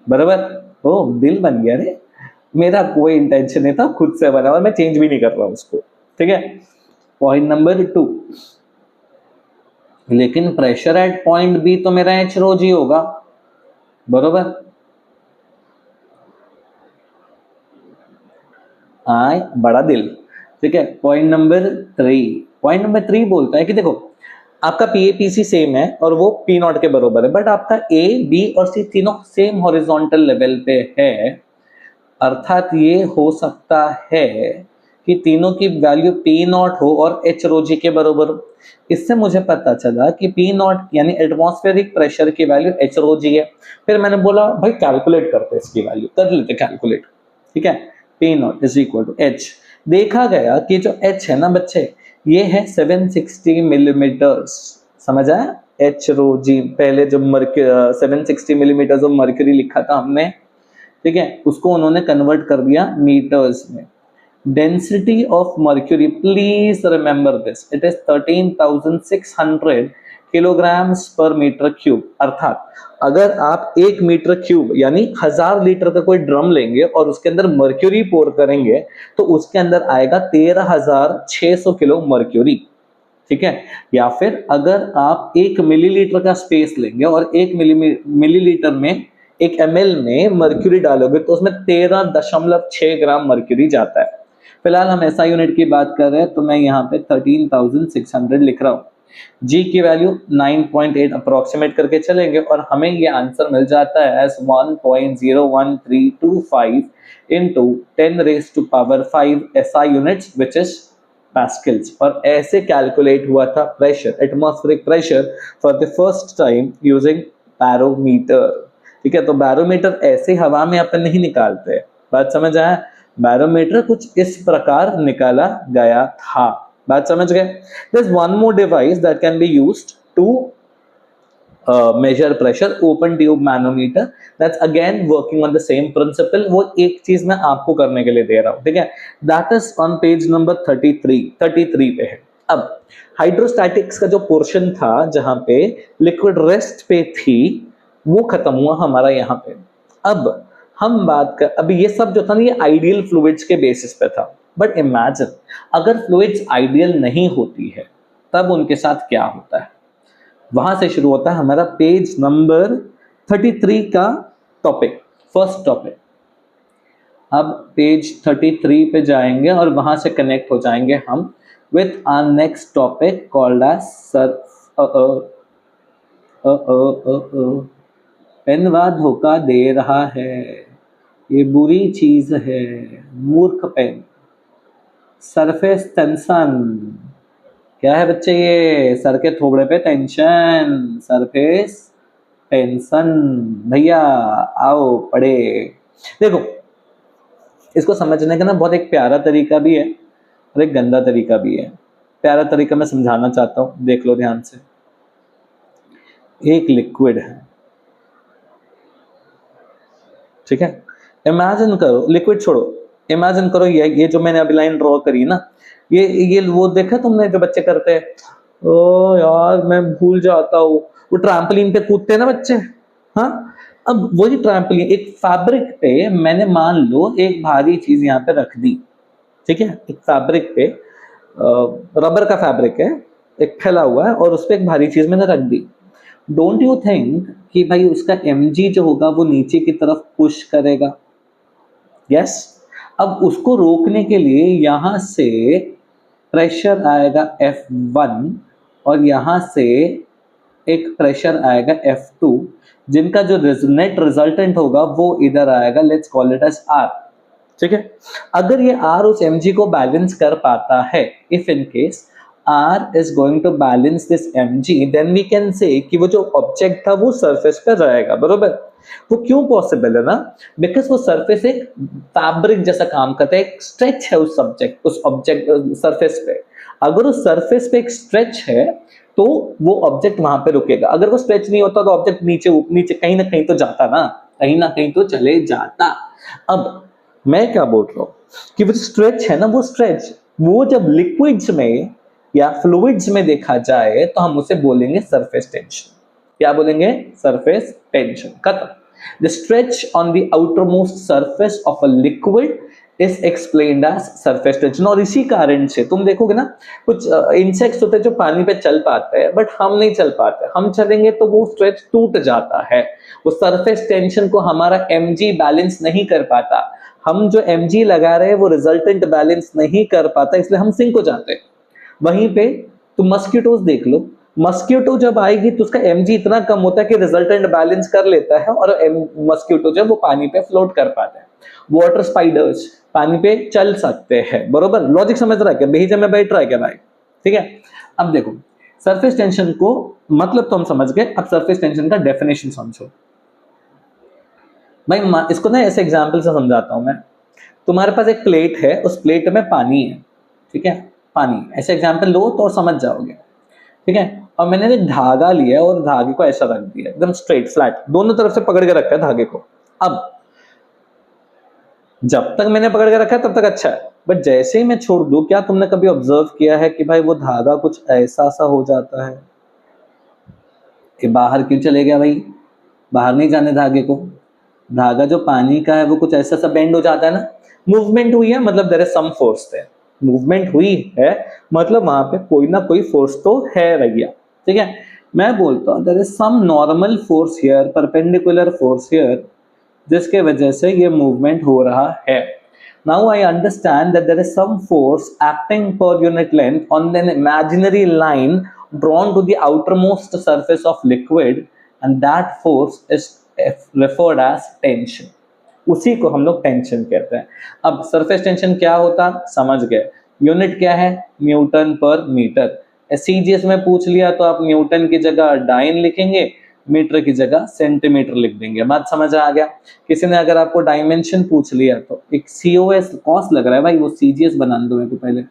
बराबर? ओ दिल बन गया रे, मेरा कोई इंटेंशन नहीं था, खुद से बना और मैं चेंज भी नहीं कर रहा हूं उसको। ठीक है, पॉइंट नंबर 2, लेकिन प्रेशर एट पॉइंट बी तो मेरा एच रो जी होगा। बरोबर? आए बड़ा दिल। ठीक है, पॉइंट नंबर 3 बोलता है कि देखो आपका PAPC सेम है और वो P नॉट के बराबर है, बट आपका A, B और C तीनों सेम हॉरिजॉन्टल लेवल पे है। अर्थात ये हो सकता है कि तीनों की वैल्यू P नॉट हो और H रो जी के बराबर हो। इससे मुझे पता चला कि P नॉट यानी एटमॉस्फेरिक प्रेशर की वैल्यू H रो जी है। फिर मैंने बोला भाई कैलकुलेट करते हैं इसकी वैल्यू, कर लेते कैलकुलेट। ठीक है, P nought is equal to H। देखा गया कि जो H है ना बच्चे, ये है 760 मिलीमीटर्स। समझ आया? H रो जी, पहले जो 760 मिलीमीटर्स ऑफ मर्क्यूरी लिखा था हमने, ठीक है, उसको उन्होंने कन्वर्ट कर दिया मीटर्स में। Density of mercury, please remember this, it is 13,600 kilograms पर मीटर क्यूब। अर्थात अगर आप 1 मीटर क्यूब यानी 1000 लीटर का कोई ड्रम लेंगे और उसके अंदर मर्क्यूरी पोर करेंगे तो उसके अंदर आएगा 13,600 किलो मर्क्यूरी। ठीक है, या फिर अगर आप 1 मिलीलीटर का स्पेस लेंगे और 1 मिलीलीटर में 1 ml में मर्क्यूरी डालोगे तो उसमें 13.6 ग्राम मर्क्यूरी जाता है। फिलहाल हम SI यूनिट की बात कर रहे हैं तो मैं यहाँ पे 13,600 लिख रहा हूँ। G की वैल्यू 9.8 अप्रोक्सीमेट करके चलेंगे और हमें ये आंसर मिल जाता है एज 1.01325 into 10 raised to power 5 SI units which is pascals. और ऐसे कैलकुलेट हुआ था pressure, atmospheric pressure for the first time using barometer. ठीक है, तो बैरोमीटर ऐसे हवा में अपन नहीं निकालते, बात समझ आया? बैरोमीटर कुछ इस प्रकार निकाला गया था, बात समझ गए? There's one more device that can be used to measure pressure, open tube manometer, that's again working on the same principle। वो एक चीज मैं आपको करने के लिए दे रहा हूँ, ठीक है, that is on page number 33 पे है। अब हाइड्रोस्टैटिक्स का जो पोर्शन था जहां पे लिक्विड रेस्ट पे थी वो खत्म हुआ हमारा यहाँ पे। अब हम बात कर, अभी ये सब जो था ना ये आइडियल फ्लूइड्स के बेसिस पे था, बट इमेजिन अगर फ्लूइड्स आइडियल नहीं होती है तब उनके साथ क्या होता है। वहां से शुरू होता है हमारा पेज नंबर 33 का टॉपिक, फर्स्ट टॉपिक। अब पेज 33 पे जाएंगे और वहां से कनेक्ट हो जाएंगे हम with our next topic called as पेनवा धोखा दे रहा है, ये बुरी चीज है, मूर्ख पेन। सरफेस टेंशन, क्या है बच्चे ये? सर के थोबड़े पे टेंशन, सरफेस टेंशन। भैया आओ पढ़े। देखो इसको समझने का ना बहुत एक प्यारा तरीका भी है और एक गंदा तरीका भी है। प्यारा तरीका मैं समझाना चाहता हूं, देख लो ध्यान से। एक लिक्विड है, ठीक है, इमेजिन करो, लिक्विड छोड़ो, इमेजिन करो ये जो मैंने अभी लाइन ड्रॉ करी ना, ये वो देखा तुमने जो बच्चे करते हैं, ओ यार मैं भूल जाता हूँ, वो ट्रैम्पलिन पे कूदते हैं ना बच्चे। हाँ, अब वही ट्रैम्पलिन एक फैब्रिक पे मैंने मान लो एक भारी चीज यहाँ पे रख दी, ठीक है, एक फैब्रिक पे, रबर का फैब्रिक है, एक फैला हुआ है और उस पर एक भारी चीज मैंने रख दी। डोंट यू थिंक कि भाई उसका mg जो होगा वो नीचे की तरफ पुश करेगा? यस। अब उसको रोकने के लिए यहां से प्रेशर आएगा F1 और यहां से एक प्रेशर आएगा F2, जिनका जो नेट रिजल्टेंट होगा वो इधर आएगा, let's call it as R। ठीक है, अगर ये R उस mg को बैलेंस कर पाता है, if in case R is going to balance this mg, then we can say कि वो जो ऑब्जेक्ट था वो सरफेस पर रहेगा, बरोबर। वो क्यों पॉसिबल है ना, बिकॉज वो सरफेस एक फैब्रिक जैसा काम करता है, एक स्ट्रेच है उस ऑब्जेक्ट सरफेस पे। अगर उस सरफेस पे एक स्ट्रेच है तो वो ऑब्जेक्ट वहां पे रुकेगा, अगर वो स्ट्रेच नहीं होता तो ऑब्जेक्ट नीचे नीचे कहीं ना कहीं तो जाता ना, कहीं ना कहीं तो चले जाता। अब मैं क्या बोल रहा हूँ कि वो स्ट्रेच है ना, वो स्ट्रेच वो जब लिक्विड्स में या फ्लूइड्स में देखा जाए तो हम उसे बोलेंगे सरफेस टेंशन। क्या बोलेंगे? Surface tension. खत्म। The stretch on the outermost surface of a liquid is explained as surface tension. और इसी कारण से तुम देखोगे ना, कुछ इंसेक्ट्स होते हैं जो पानी पे चल पाते हैं, बट हम नहीं चल पाते, हम चलेंगे तो वो स्ट्रेच टूट जाता है। वो सरफेस टेंशन को हमारा mg बैलेंस नहीं कर पाता, हम जो mg लगा रहे हैं वो रिजल्टेंट बैलेंस नहीं कर पाता, इसलिए हम सिंक हो जाते हैं। वहीं पे तुम मस्किटोज देख लो, मस्किटो जब आएगी तो उसका mg इतना कम होता है कि रिजल्टेंट बैलेंस कर लेता है और मस्किटो जब वो पानी पे फ्लोट कर पाते हैं। वाटर स्पाइडर्स पानी पे चल सकते हैं, बरोबर? लॉजिक समझ रहा है क्या? बेहिजा में बैठ रहा है क्या भाई? ठीक है। अब देखो सरफेस टेंशन को मतलब तो हम समझ गए, अब सरफेस टेंशन का डेफिनेशन समझो भाई। इसको ना ऐसे एग्जांपल से समझाता हूं मैं। तुम्हारे पास एक प्लेट है, उस प्लेट में पानी है, ठीक है, पानी, ऐसे एग्जांपल लो तो और समझ जाओगे, ठीक है। और मैंने एक धागा लिया और धागे को ऐसा रख दिया एकदम स्ट्रेट फ्लैट, दोनों तरफ से पकड़ के रखा है धागे को। अब जब तक मैंने पकड़ के रखा है तब तक अच्छा है, बट जैसे ही मैं छोड़ दूं, क्या तुमने कभी ऑब्जर्व किया है कि भाई वो धागा कुछ ऐसा सा हो जाता है कि बाहर क्यों चले गया भाई? बाहर नहीं जाने धागे को, धागा जो पानी का है वो कुछ ऐसा सा बेंड हो जाता है ना। मूवमेंट हुई है मतलब there is some force there, movement हुई है मतलब वहां पे कोई ना कोई फोर्स तो है भैया, ठीक है। मैं बोलता हूँ there is some normal force here, perpendicular force here, जिसके वजह से ये मूवमेंट हो रहा है। Now I understand that there is some force acting per unit length on an imaginary line drawn to the outermost surface of liquid, and that force is referred as tension। उसी को हम लोग tension कहते हैं। अब surface tension क्या होता समझ गए, यूनिट क्या है? न्यूटन पर मीटर। सीजीएस में पूछ लिया तो आप न्यूटन की जगह डाइन लिखेंगे, मीटर की जगह सेंटीमीटर लिख देंगे। बात समझ आ गया? किसी ने अगर आपको डायमेंशन पूछ लिया तो एक सीओएस कॉस लग रहा है भाई, वो सीजीएस बना दो मेरे को पहले,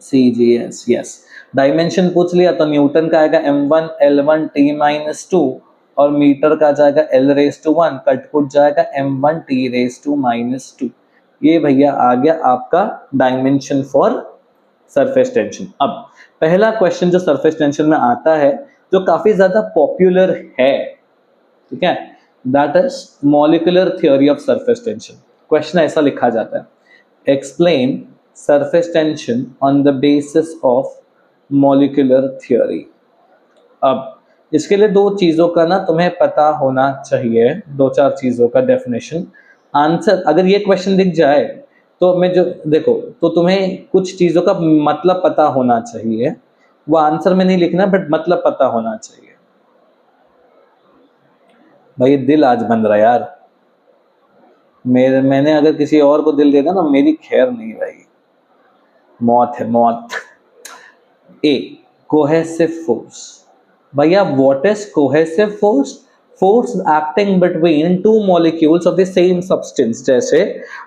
सीजीएस, यस। डायमेंशन पूछ लिया तो न्यूटन का आएगा m1 l1 t-2 और मीटर का जाएगा l⁻⁴, कटपुट जाएगा m1 t⁻²। ये भैया आ गया आपका डायमेंशन फॉर सरफेस टेंशन। अब पहला क्वेश्चन जो सरफेस टेंशन में आता है, जो काफी ज्यादा पॉपुलर है, ठीक है, that is molecular theory of surface tension. Question ऐसा लिखा जाता है, explain surface tension on the basis of molecular theory। अब इसके लिए दो चीजों का ना तुम्हें पता होना चाहिए, दो चार चीजों का डेफिनेशन। आंसर अगर ये क्वेश्चन दिख जाए तो मैं जो देखो, तो तुम्हें कुछ चीजों का मतलब पता होना चाहिए, वो आंसर में नहीं लिखना बट मतलब पता होना चाहिए। भाई दिल आज बन रहा यार, मैंने अगर किसी और को दिल देगा ना मेरी खैर नहीं रहेगी, मौत है मौत। ए कोहेसिव फोर्स। भैया what is cohesive force? Force acting between two molecules of the same substance. जैसे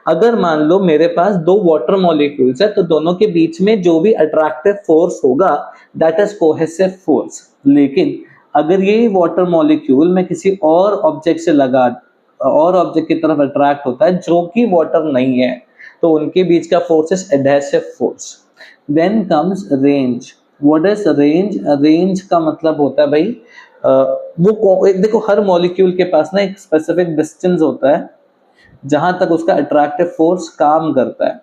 अगर मान लो मेरे पास दो वाटर मॉलिक्यूल्स है तो दोनों के बीच में जो भी अट्रैक्टिव फोर्स होगा दैट इज कोहेसिव फोर्स। लेकिन अगर ये वाटर मॉलिक्यूल में किसी और ऑब्जेक्ट से लगा और ऑब्जेक्ट की तरफ अट्रैक्ट होता है जो कि वाटर नहीं है, तो उनके बीच का force is adhesive force. Then comes range. What is range? Range का मतलब होता है भाई वो देखो हर मॉलिक्यूल के पास ना एक स्पेसिफिक डिस्टेंस होता है जहां तक उसका अट्रैक्टिव फोर्स काम करता है।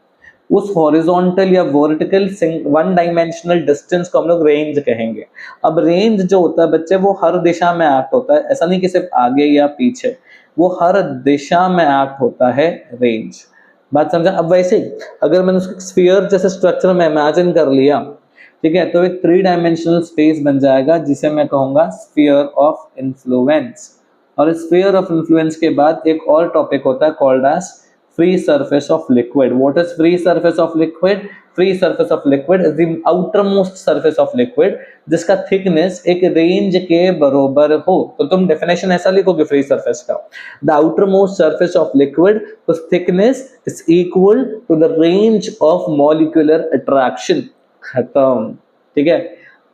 उस हॉरिजॉन्टल या वर्टिकल वन डायमेंशनल डिस्टेंस को हम लोग रेंज कहेंगे। अब रेंज जो होता है बच्चे वो हर दिशा में एक्ट होता है, ऐसा नहीं कि सिर्फ आगे या पीछे, वो हर दिशा में एक्ट होता है रेंज। बात समझा? अब वैसे अगर मैंने उसको स्फीयर जैसे स्ट्रक्चर में इमेजिन कर लिया, ठीक है, तो एक 3 डायमेंशनल स्पेस बन जाएगा जिसे मैं कहूंगा स्फीयर ऑफ इन्फ्लुएंस। और स्फीयर ऑफ इन्फ्लुएंस के बाद एक और टॉपिक होता है called as free surface of liquid. What is free surface of liquid? Free surface of liquid is the outermost surface of liquid जिसका thickness एक range के बरोबर हो. तो तुम definition ऐसा लिखोगे free surface का, the outermost surface of liquid whose thickness is equal to the range of molecular attraction. खत्म. ठीक है.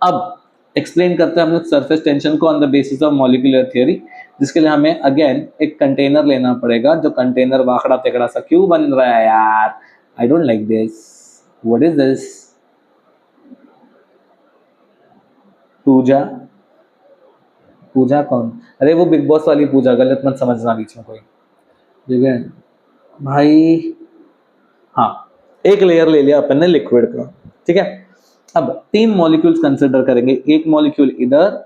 अब एक्सप्लेन करते हैं हम लोग सरफेस टेंशन को on the basis of molecular theory, जिसके लिए हमें अगेन एक कंटेनर लेना पड़ेगा. जो कंटेनर वाकड़ा तेकड़ा सा क्यों बन रहा है यार? I don't like this. What is this? Puja. Puja कौन? अरे वो बिग बॉस वाली पूजा, गलत मत समझना बीच में कोई. ठीक है भाई. हाँ, एक लेयर ले लिया अपन ने लिक्विड का. ठीक है. अब 3 मॉलिक्यूल्स कंसिडर करेंगे. एक मॉलिक्यूल इधर,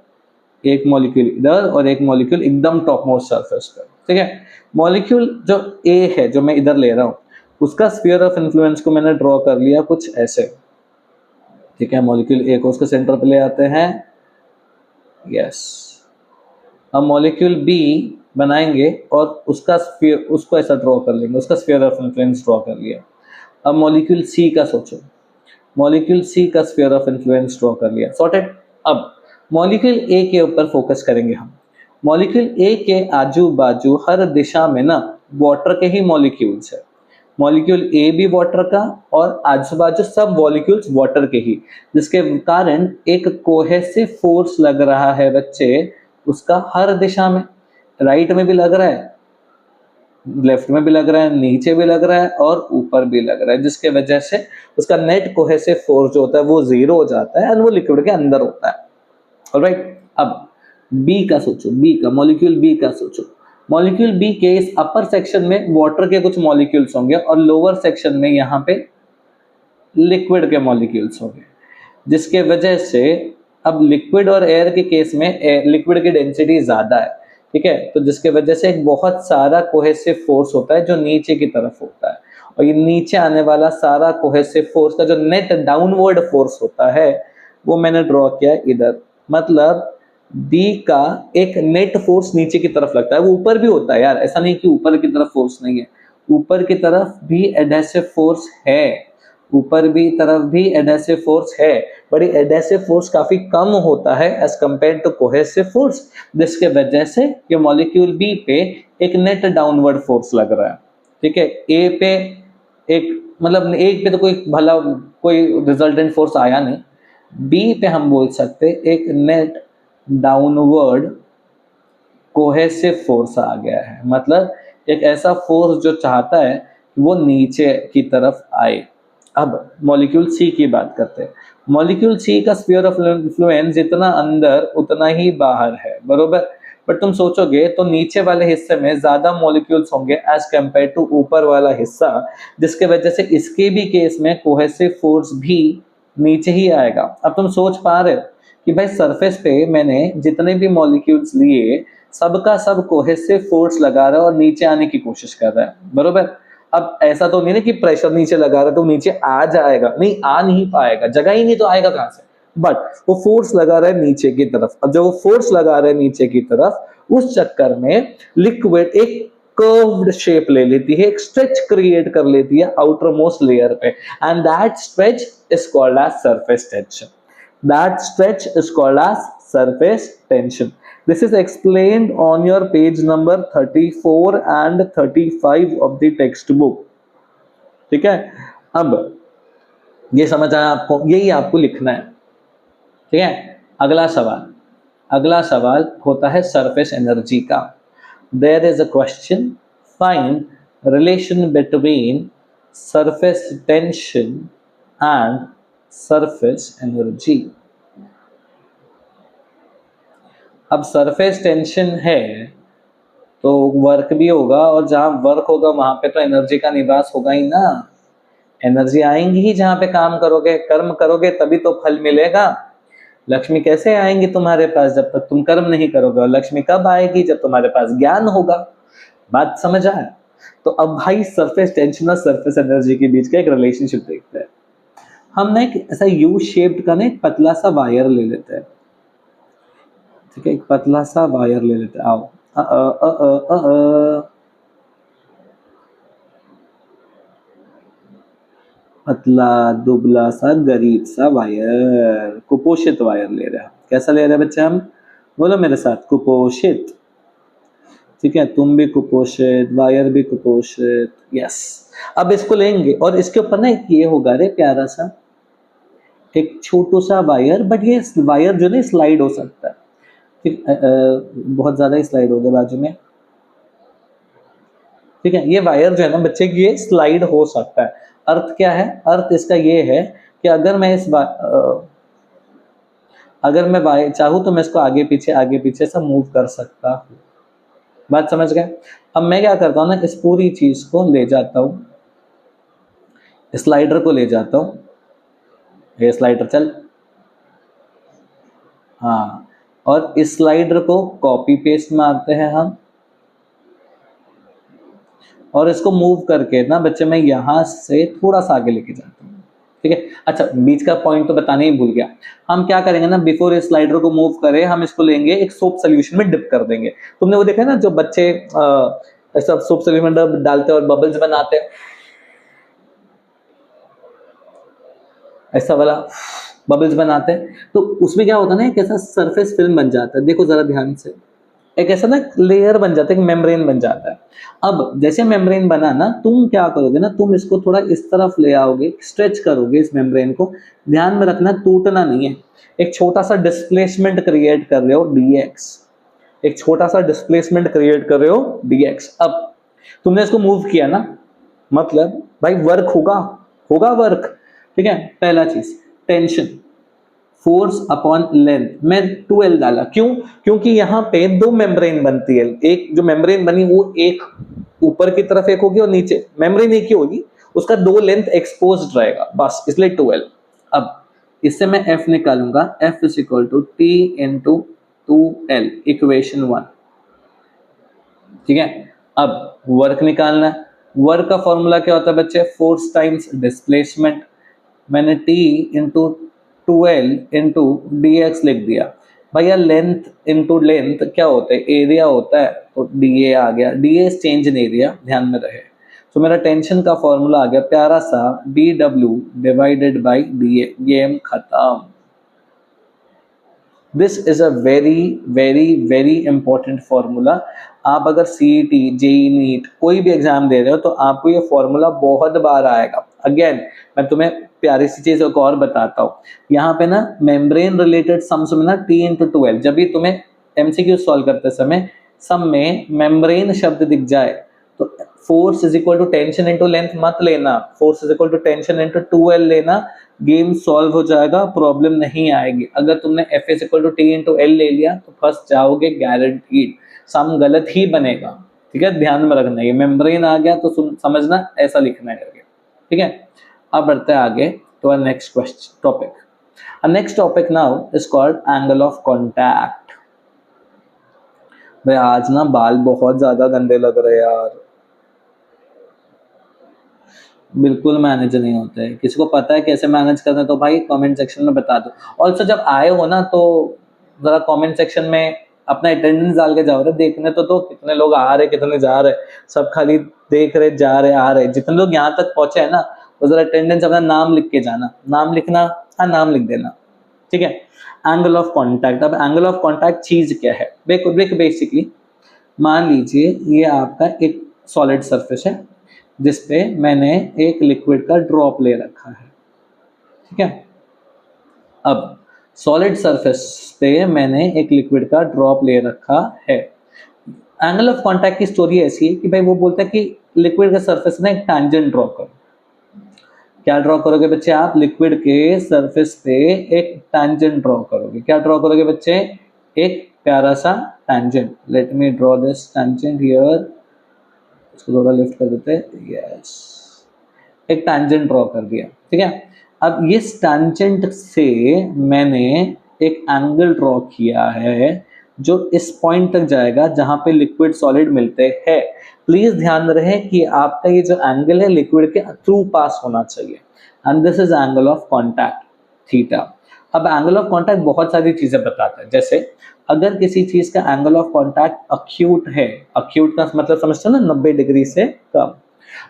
एक मॉलिक्यूल इधर और एक मॉलिक्यूल एकदम टॉप मोस्ट सरफेस पर. ठीक है. मॉलिक्यूल जो ए है, जो मैं इधर ले रहा हूं, उसका स्फीयर ऑफ इन्फ्लुएंस को मैंने ड्रॉ कर लिया कुछ ऐसे. ठीक है. मॉलिक्यूल ए को उसके सेंटर पे ले आते हैं. यस. अब मॉलिक्यूल बी बनाएंगे और उसका स्फीयर, उसको ऐसा ड्रॉ कर लेंगे, उसका स्फीयर ऑफ इन्फ्लुएंस ड्रॉ कर लिया. अब मॉलिक्यूल सी का सोचो. मॉलिक्यूल सी का स्फीयर ऑफ इन्फ्लुएंस ड्रॉ कर लिया. सॉर्टेड. अब मॉलिक्यूल ए के ऊपर फोकस करेंगे हम. मॉलिक्यूल ए के आजू बाजू हर दिशा में ना वाटर के ही मॉलिक्यूल्स है. मॉलिक्यूल ए भी वाटर का और आजू बाजू सब मॉलिक्यूल्स वाटर के ही, जिसके कारण एक कोहेसिव फोर्स लग रहा है बच्चे, उसका हर दिशा में. राइट में भी लग रहा है, लेफ्ट में भी लग रहा है, नीचे भी लग रहा है और ऊपर भी लग रहा है, जिसके वजह से उसका नेट कोहेसिव फोर्स जो होता है वो 0 हो जाता है और वो लिक्विड के अंदर होता है. ऑलराइट. अब बी का सोचो. बी का मॉलिक्यूल बी का सोचो. मॉलिक्यूल बी के इस अपर सेक्शन में वाटर के कुछ मॉलिक्यूल्स होंगे और लोअर सेक्शन में यहाँ पे लिक्विड के मॉलिक्यूल्स होंगे, जिसके वजह से अब लिक्विड और एयर के केस में लिक्विड की डेंसिटी ज्यादा है. ठीक है. तो जिसके वजह से एक बहुत सारा कोहेसिव फोर्स होता है जो नीचे की तरफ होता है, और ये नीचे आने वाला सारा कोहेसिव फोर्स का जो नेट डाउनवर्ड फोर्स होता है वो मैंने ड्रॉ किया इधर. मतलब बी का एक नेट फोर्स नीचे की तरफ लगता है. वो ऊपर भी होता है यार, ऐसा नहीं कि ऊपर की तरफ फोर्स नहीं है. ऊपर की तरफ भी एडहेसिव फोर्स है, ऊपर भी तरफ भी एडहेसिव फोर्स है, बट एडहेसिव फोर्स काफी कम होता है as compare to cohesive force, जिसके वजह से ये मॉलिक्यूल बी पे एक नेट डाउनवर्ड फोर्स लग रहा है. ठीक है. ए पे एक, मतलब एक पे तो कोई भला कोई रिजल्टेंट फोर्स आया नहीं. बी पे हम बोल सकते एक नेट डाउनवर्ड कोहेसिव फोर्स आ गया है. मतलब एक ऐसा फोर्स जो चाहता है वो नीचे की तरफ आए. अब मॉलिक्यूल सी की बात करते हैं. मॉलिक्यूल सी का स्फीयर ऑफ इन्फ्लुएंस जितना अंदर उतना ही बाहर है, बरोबर. बट तुम सोचोगे तो नीचे वाले हिस्से में ज्यादा मॉलिक्यूल्स होंगे एज कंपेयर टू ऊपर वाला हिस्सा, जिसके वजह से इसके भी केस में कोहेसिव फोर्स भी नीचे ही आएगा. अब तुम सोच पा रहे हो कि भाई सरफेस पे मैंने जितने भी मॉलिक्यूल्स लिए सबका सब कोहेसिव फोर्स लगा रहा है और नीचे आने की कोशिश कर रहा है, बरोबर. अब ऐसा तो नहीं ना कि प्रेशर नीचे लगा रहा है तो नीचे आ जाएगा, नहीं, आ नहीं पाएगा, जगह ही नहीं तो आएगा कहां से. बट वो फोर्स लगा रहा है नीचे की तरफ. अब जब वो फोर्स लगा रहा है नीचे की तरफ, उस चक्कर में लिक्विड एक कर्व्ड शेप ले लेती है, एक स्ट्रेच क्रिएट कर लेती है आउटर मोस्ट लेयर पे, and that stretch is called as surface tension. That stretch is called as surface tension. This is explained on your page number 34 and 35 of the textbook. ठीक है. अब ये समझ आया आपको, यही आपको लिखना है. ठीक है. अगला सवाल, अगला सवाल होता है सरफेस एनर्जी का. There is a question, find relation between surface tension and surface energy. अब सरफेस टेंशन है तो वर्क भी होगा, और जहां वर्क होगा वहां पे तो एनर्जी का निवास होगा ही ना. एनर्जी आएंगी ही जहां पे काम करोगे, कर्म करोगे, तभी तो फल मिलेगा. लक्ष्मी कैसे आएंगी तुम्हारे पास जब तक तुम कर्म नहीं करोगे, और लक्ष्मी कब आएगी? जब तुम्हारे पास ज्ञान होगा. बात समझ आया? तो अब भाई सरफेस टेंशन और सरफेस एनर्जी के बीच का एक रिलेशनशिप देखते हैं. हम ना एक ऐसा यू शेप्ड का ना एक पतला सा वायर ले लेते हैं. ठीक है. एक पतला सा वायर ले लेते हैं. आओ. पतला दुबला सा गरीब सा वायर, कुपोषित वायर ले रहे हैं। कैसा ले रहे हैं बच्चे हम? बोलो मेरे साथ, कुपोषित। ठीक है, तुम भी कुपोषित, वायर भी कुपोषित, यस। अब इसको लेंगे और इसके ऊपर ना एक ये होगा रे प्यारा सा, एक छोटू सा वायर, बट ये वायर जो ना स्लाइड हो सकता है। ठीक, बहुत ज्यादा स्लाइड हो गया बाजू में। ठीक है, ये वायर जो है ना बच्चे की ये स्लाइड हो सकता है। अर्थ क्या है? अर्थ इसका ये है कि अगर मैं वायर चाहूँ तो मैं इसको आगे पीछे से मूव कर सकता हूँ। बात समझ गए? अब मैं क्या करता हूँ ना, इस पूरी चीज को ले जाता हूँ, स्लाइडर को ले जाता हूँ, ये स्लाइडर चल, हाँ, और इस स्लाइडर को कॉपी पेस्ट मारते हैं हम, और इसको मूव करके ना बच्चे मैं यहां से थोड़ा सा आगे लेके जाता हूँ। ठीक है, अच्छा बीच का पॉइंट तो बताने ही भूल गया। हम क्या करेंगे ना, बिफोर इस स्लाइडर को मूव करें हम इसको लेंगे, एक सोप सोल्यूशन में डिप कर देंगे। तुमने वो देखा है ना, जो बच्चे ऐसा सोप सोल्यूशन में डालते हैं और बबल्स बनाते हैं, ऐसा वाला बबल्स बनाते हैं, तो उसमें क्या होता है ना, एक ऐसा सरफेस फिल्म बन जाता है। देखो जरा ध्यान से, एक ऐसा ना लेयर बन जाता है, एक मेम्ब्रेन बन जाता है। अब जैसे मेम्ब्रेन बना ना, तुम क्या करोगे ना, तुम इसको थोड़ा इस तरफ ले आओगे, स्ट्रेच करोगे इस मेम्ब्रेन को। ध्यान में रखना टूटना नहीं है। एक छोटा सा डिस्प्लेसमेंट क्रिएट कर रहे हो dx, एक छोटा सा डिस्प्लेसमेंट क्रिएट कर रहे हो dx। अब तुमने इसको मूव किया ना, मतलब भाई वर्क होगा, होगा वर्क। ठीक है, पहला चीज टेंशन, फोर्स अपॉन लेंथ, मैं 2L डाला, क्यों? क्योंकि यहाँ पे दो मेम्ब्रेन बनती है, एक जो मेम्ब्रेन बनी वो एक ऊपर की तरफ एक होगी और नीचे मेम्ब्रेन एक ही होगी, उसका दो लेंथ एक्सपोज्ड रहेगा, बस इसलिए 2L। अब इससे मैं F निकालूंगा, F is equal to T into 2L, equation 1। ठीक है, अब वर्क निकालना है। वर्क का फॉर्मूला क्या होता है बच्चे? Force times displacement. मैंने T into 2L into dx लिख दिया। भैया लेंथ इंटू लेंथ क्या होता है? एरिया होता है, तो dA आ गया। dA is change in area, ध्यान में रहे। तो मेरा टेंशन का फॉर्मूला आ गया प्यारा सा, dW divided by dA। Game खत्म। This is a very very very important formula. आप अगर सीईटी, जेई, नीट कोई भी एग्जाम दे रहे हो तो आपको ये फॉर्मूला बहुत बार आएगा। अगेन मैं तुम्हें प्यारी सी चीज एक और बताता हूँ, यहाँ पे ना मेम्ब्रेन रिलेटेड सम्स में ना T इंटू 2L, जब भी तुम्हें एमसीक्यू सॉल्व करते समय सम में मेम्ब्रेन शब्द दिख जाए तो force is equal to tension into length मत लेना, force is equal to tension into 2L लेना। गेम सॉल्व हो जाएगा, प्रॉब्लम नहीं आएगी। अगर तुमने F is equal to T into L ले लिया तो फंस जाओगे गारंटीड, सम गलत ही बनेगा। ठीक है, ध्यान में रखना, ये मेम्ब्रेन आ गया तो समझना ऐसा लिखना है। ठीक है, अब बढ़ते हैं आगे to our next question topic. Our next topic now is called angle of contact. भाई आज ना बाल बहुत ज्यादा गंदे लग रहे हैं यार, बिल्कुल मैनेज नहीं होते हैं। किसी को पता है कैसे मैनेज करना है तो भाई कमेंट सेक्शन में बता दो। ऑल्सो जब आए हो ना तो जरा कमेंट सेक्शन में अपना अटेंडेंस डाल के जाओ, देखने तो कितने लोग आ रहे कितने जा रहे, सब खाली देख रहे जा रहे आ रहे। जितने लोग यहाँ तक पहुंचे है ना तो जरा अटेंडेंस अपना नाम लिख के जाना, नाम लिखना, हाँ नाम लिख देना। ठीक है, एंगल ऑफ कॉन्टैक्ट। अब एंगल ऑफ कॉन्टैक्ट चीज क्या है? बेसिकली मान लीजिए ये आपका एक सॉलिड सरफेस है जिसपे मैंने एक लिक्विड का ड्रॉप ले रखा है। ठीक है, अब सॉलिड सरफेस पे मैंने एक लिक्विड का ड्रॉप ले रखा है। एंगल ऑफ कॉन्टैक्ट की स्टोरी ऐसी है कि भाई वो बोलता है कि लिक्विड का सरफेस ना एक टैंजेंट ड्रॉ करो। क्या ड्रॉ करोगे बच्चे आप? लिक्विड के सरफेस पे एक टैंजेंट ड्रॉ करोगे। क्या ड्रॉ करोगे बच्चे? एक प्यारा सा tangent. Let me draw this tangent here, इसको थोड़ा लिफ्ट कर देते हैं, यस, एक टैंजेंट ड्रॉ कर दिया। ठीक है, अब इस टैंजेंट से मैंने एक एंगल ड्रॉ किया है जो इस पॉइंट तक जाएगा जहां पे लिक्विड सॉलिड मिलते हैं। प्लीज ध्यान रहे कि आपका ये जो एंगल है लिक्विड के थ्रू पास होना चाहिए, and this is angle of contact theta. अब एंगल ऑफ कॉन्टैक्ट बहुत सारी चीजें बताता है, जैसे अगर किसी चीज का एंगल ऑफ कॉन्टैक्ट अक्यूट है, अक्यूट का मतलब समझते हो ना, 90 डिग्री से कम,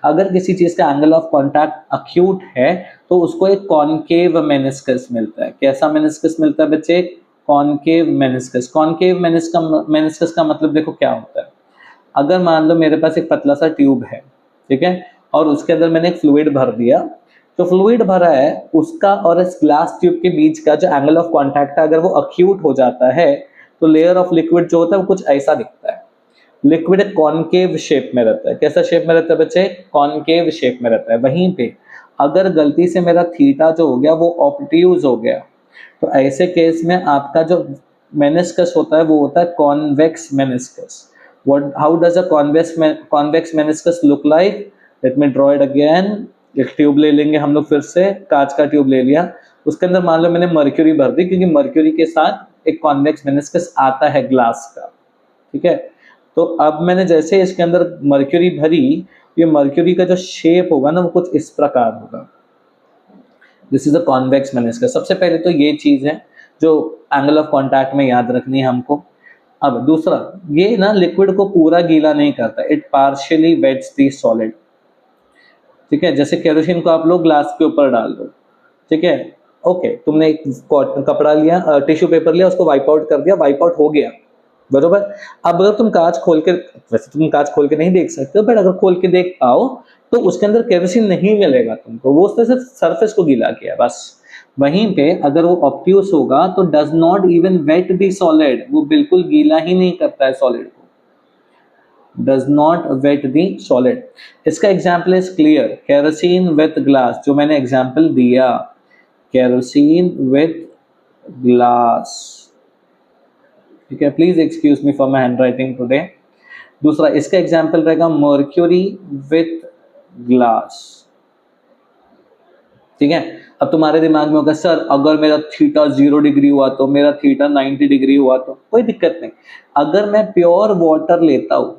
अगर किसी चीज का एंगल ऑफ कॉन्टैक्ट अक्यूट है तो उसको एक कॉनकेव मेनिस्कस मिलता है। कैसा मेनिस्कस मिलता है बच्चे? Concave meniscus. कॉनकेव मेनिस्कस का मतलब देखो क्या होता है। अगर मान लो मेरे पास एक पतला सा ट्यूब है, ठीक है, और उसके अंदर मैंने एक फ्लूइड भर दिया, तो फ्लूइड भरा है उसका और इस ग्लास ट्यूब के बीच का जो एंगल ऑफ कॉन्टैक्ट है अगर वो अक्यूट हो जाता है तो लेयर ऑफ लिक्विड जो होता है वो कुछ ऐसा दिखता है। लिक्विड कॉनकेव शेप में रहता है। कैसा शेप में रहता है बच्चे? कॉनकेव शेप में रहता है। वहीं पे अगर गलती से मेरा थीटा जो हो गया वो ऑब्ट्यूज हो गया तो ऐसे केस में आपका जो मेनिस्कस होता है वो होता है convex meniscus. What? How does a convex meniscus look like? Let me draw it again. एक ट्यूब ले लेंगे हम लोग, फिर से कांच का ट्यूब ले लिया, उसके अंदर मान लो मैंने मर्क्यूरी भर दी क्योंकि मर्क्यूरी के साथ एक कॉन्वेक्स मेनिस्कस आता है ग्लास का, ठीक है। तो अब मैंने जैसे इसके अंदर मर्क्यूरी भरी, ये मर्क्यूरी का जो शेप होगा ना वो कुछ इस प्रकार होगा। This is a convex meniscus. सबसे पहले तो ये चीज है जो एंगल ऑफ कॉन्टैक्ट में याद रखनी है हमको। अब दूसरा, ये ना लिक्विड को पूरा गीला नहीं करता, it partially wets the solid, ठीक है। जैसे केरोसिन को आप लोग ग्लास के ऊपर डाल दो, ठीक है, ओके, तुमने एक कपड़ा लिया, टिश्यू पेपर लिया, उसको वाइप आउट कर दिया, वाइप आउट हो गया, बरोबर। अब अगर तुम कांच खोल के, वैसे तुम कांच खोल के नहीं देख सकते हो, बट अगर खोल के देख पाओ तो उसके अंदर केरोसिन नहीं मिलेगा तुमको, वो उसने सिर्फ सरफेस को गीला किया बस। वहीं पे अगर वो ऑब्ट्यूस होगा तो does not even wet the solid, वो बिल्कुल गीला ही नहीं करता है सॉलिड को, does not wet the solid. इसका example is clear, kerosene with glass, जो मैंने एग्जाम्पल दिया, केरोसिन विथ ग्लास, ठीक है। Please excuse me for my handwriting today. दूसरा इसका एग्जाम्पल रहेगा मर्क्यूरी विथ ग्लास, ठीक है। अब तुम्हारे दिमाग में होगा सर अगर मेरा थीटा 0 डिग्री हुआ तो, मेरा थीटा 90 डिग्री हुआ तो, कोई दिक्कत नहीं। अगर मैं प्योर वाटर लेता हूं,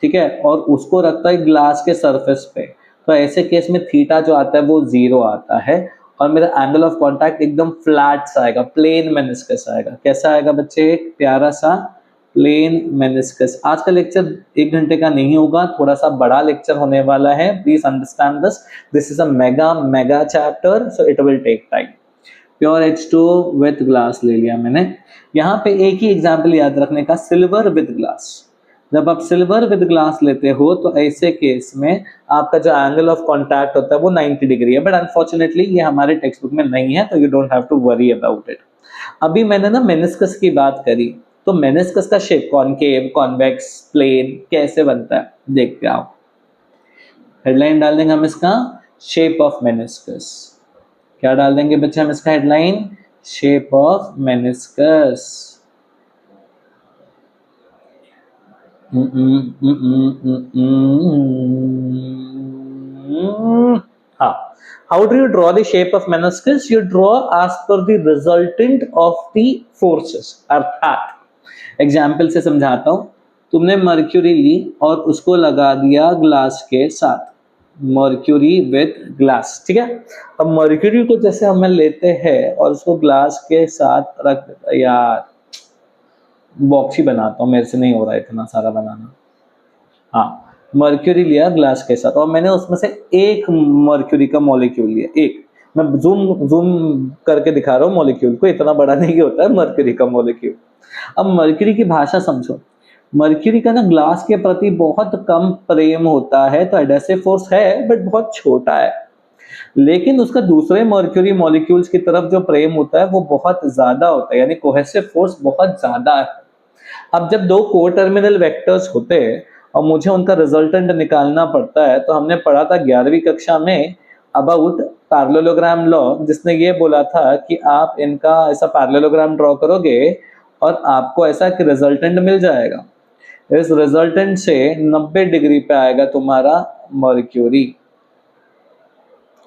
ठीक है, और उसको रखता है ग्लास के सरफेस पे, तो ऐसे केस में थीटा जो आता है वो 0 आता है और मेरा एंगल ऑफ कॉन्टैक्ट एकदम फ्लैट सा आएगा, प्लेन मेनिस्कस आएगा। कैसा आएगा बच्चे? एक प्यारा सा प्लेन मेनिस्कस। आज का लेक्चर 1 घंटे का नहीं होगा, थोड़ा सा बड़ा लेक्चर होने वाला है, please understand this, this is a mega chapter, so it will take time. Pure H2 with glass ले लिया मैंने। यहाँ पे एक ही एग्जाम्पल याद रखने का, सिल्वर विथ ग्लास। जब आप सिल्वर विद ग्लास लेते हो तो ऐसे केस में आपका जो एंगल ऑफ कॉन्टैक्ट होता है वो 90 डिग्री है, बट अनफॉर्चुनेटली ये हमारे टेक्स्ट बुक में नहीं है, तो you don't have to worry about it. अभी मैंने ना मेनिस्कस की बात करी, तो मेनिस्कस का शेप कॉनकेव, कॉन्वेक्स, प्लेन कैसे बनता है देखते आओ। हेडलाइन डाल देंगे हम इसका, शेप ऑफ मेनिस्कस। क्या डाल देंगे बच्चे हम इसका हेडलाइन? Shape of meniscus. हाँ, how do you draw the shape of meniscus? You draw as per the resultant of the forces। अर्थात एग्जाम्पल से समझाता हूं, तुमने मर्क्यूरी ली और उसको लगा दिया ग्लास के साथ, मर्क्यूरी विथ ग्लास, ठीक है। अब मर्क्यूरी को जैसे हम लेते हैं और उसको ग्लास के साथ रख देते, यार बॉक्स ही बनाता हूँ, मेरे से नहीं हो रहा है इतना सारा बनाना। हाँ, मर्क्यूरी लिया ग्लास के साथ और मैंने उसमें से एक मर्क्यूरी का मॉलिक्यूल लिया, एक, मैं जूम करके दिखा रहा हूँ मॉलिक्यूल को, इतना बड़ा नहीं होता है मर्क्यूरी का मॉलिक्यूल। अब मर्क्यूरी की भाषा समझो, मर्क्यूरी का ना ग्लास के प्रति बहुत कम प्रेम होता है, तो एडेसिव फोर्स है बट बहुत छोटा है, लेकिन उसका दूसरे मर्क्यूरी मॉलिक्यूल्स की तरफ जो प्रेम होता है वो बहुत ज्यादा होता है, यानी कोहेसिव फोर्स बहुत ज्यादा है। अब जब दो को टर्मिनल वेक्टर्स होते हैं और मुझे उनका रिजल्टेंट निकालना पड़ता है, तो हमने पढ़ा था 11वीं कक्षा में अबाउट पैरेललोग्राम लॉ, जिसने ये बोला था कि आप इनका ऐसा पैरेललोग्राम ड्रॉ करोगे और आपको ऐसा एक रिजल्टेंट मिल जाएगा। इस रिजल्टेंट से 90 डिग्री पे आएगा तुम्हारा mercury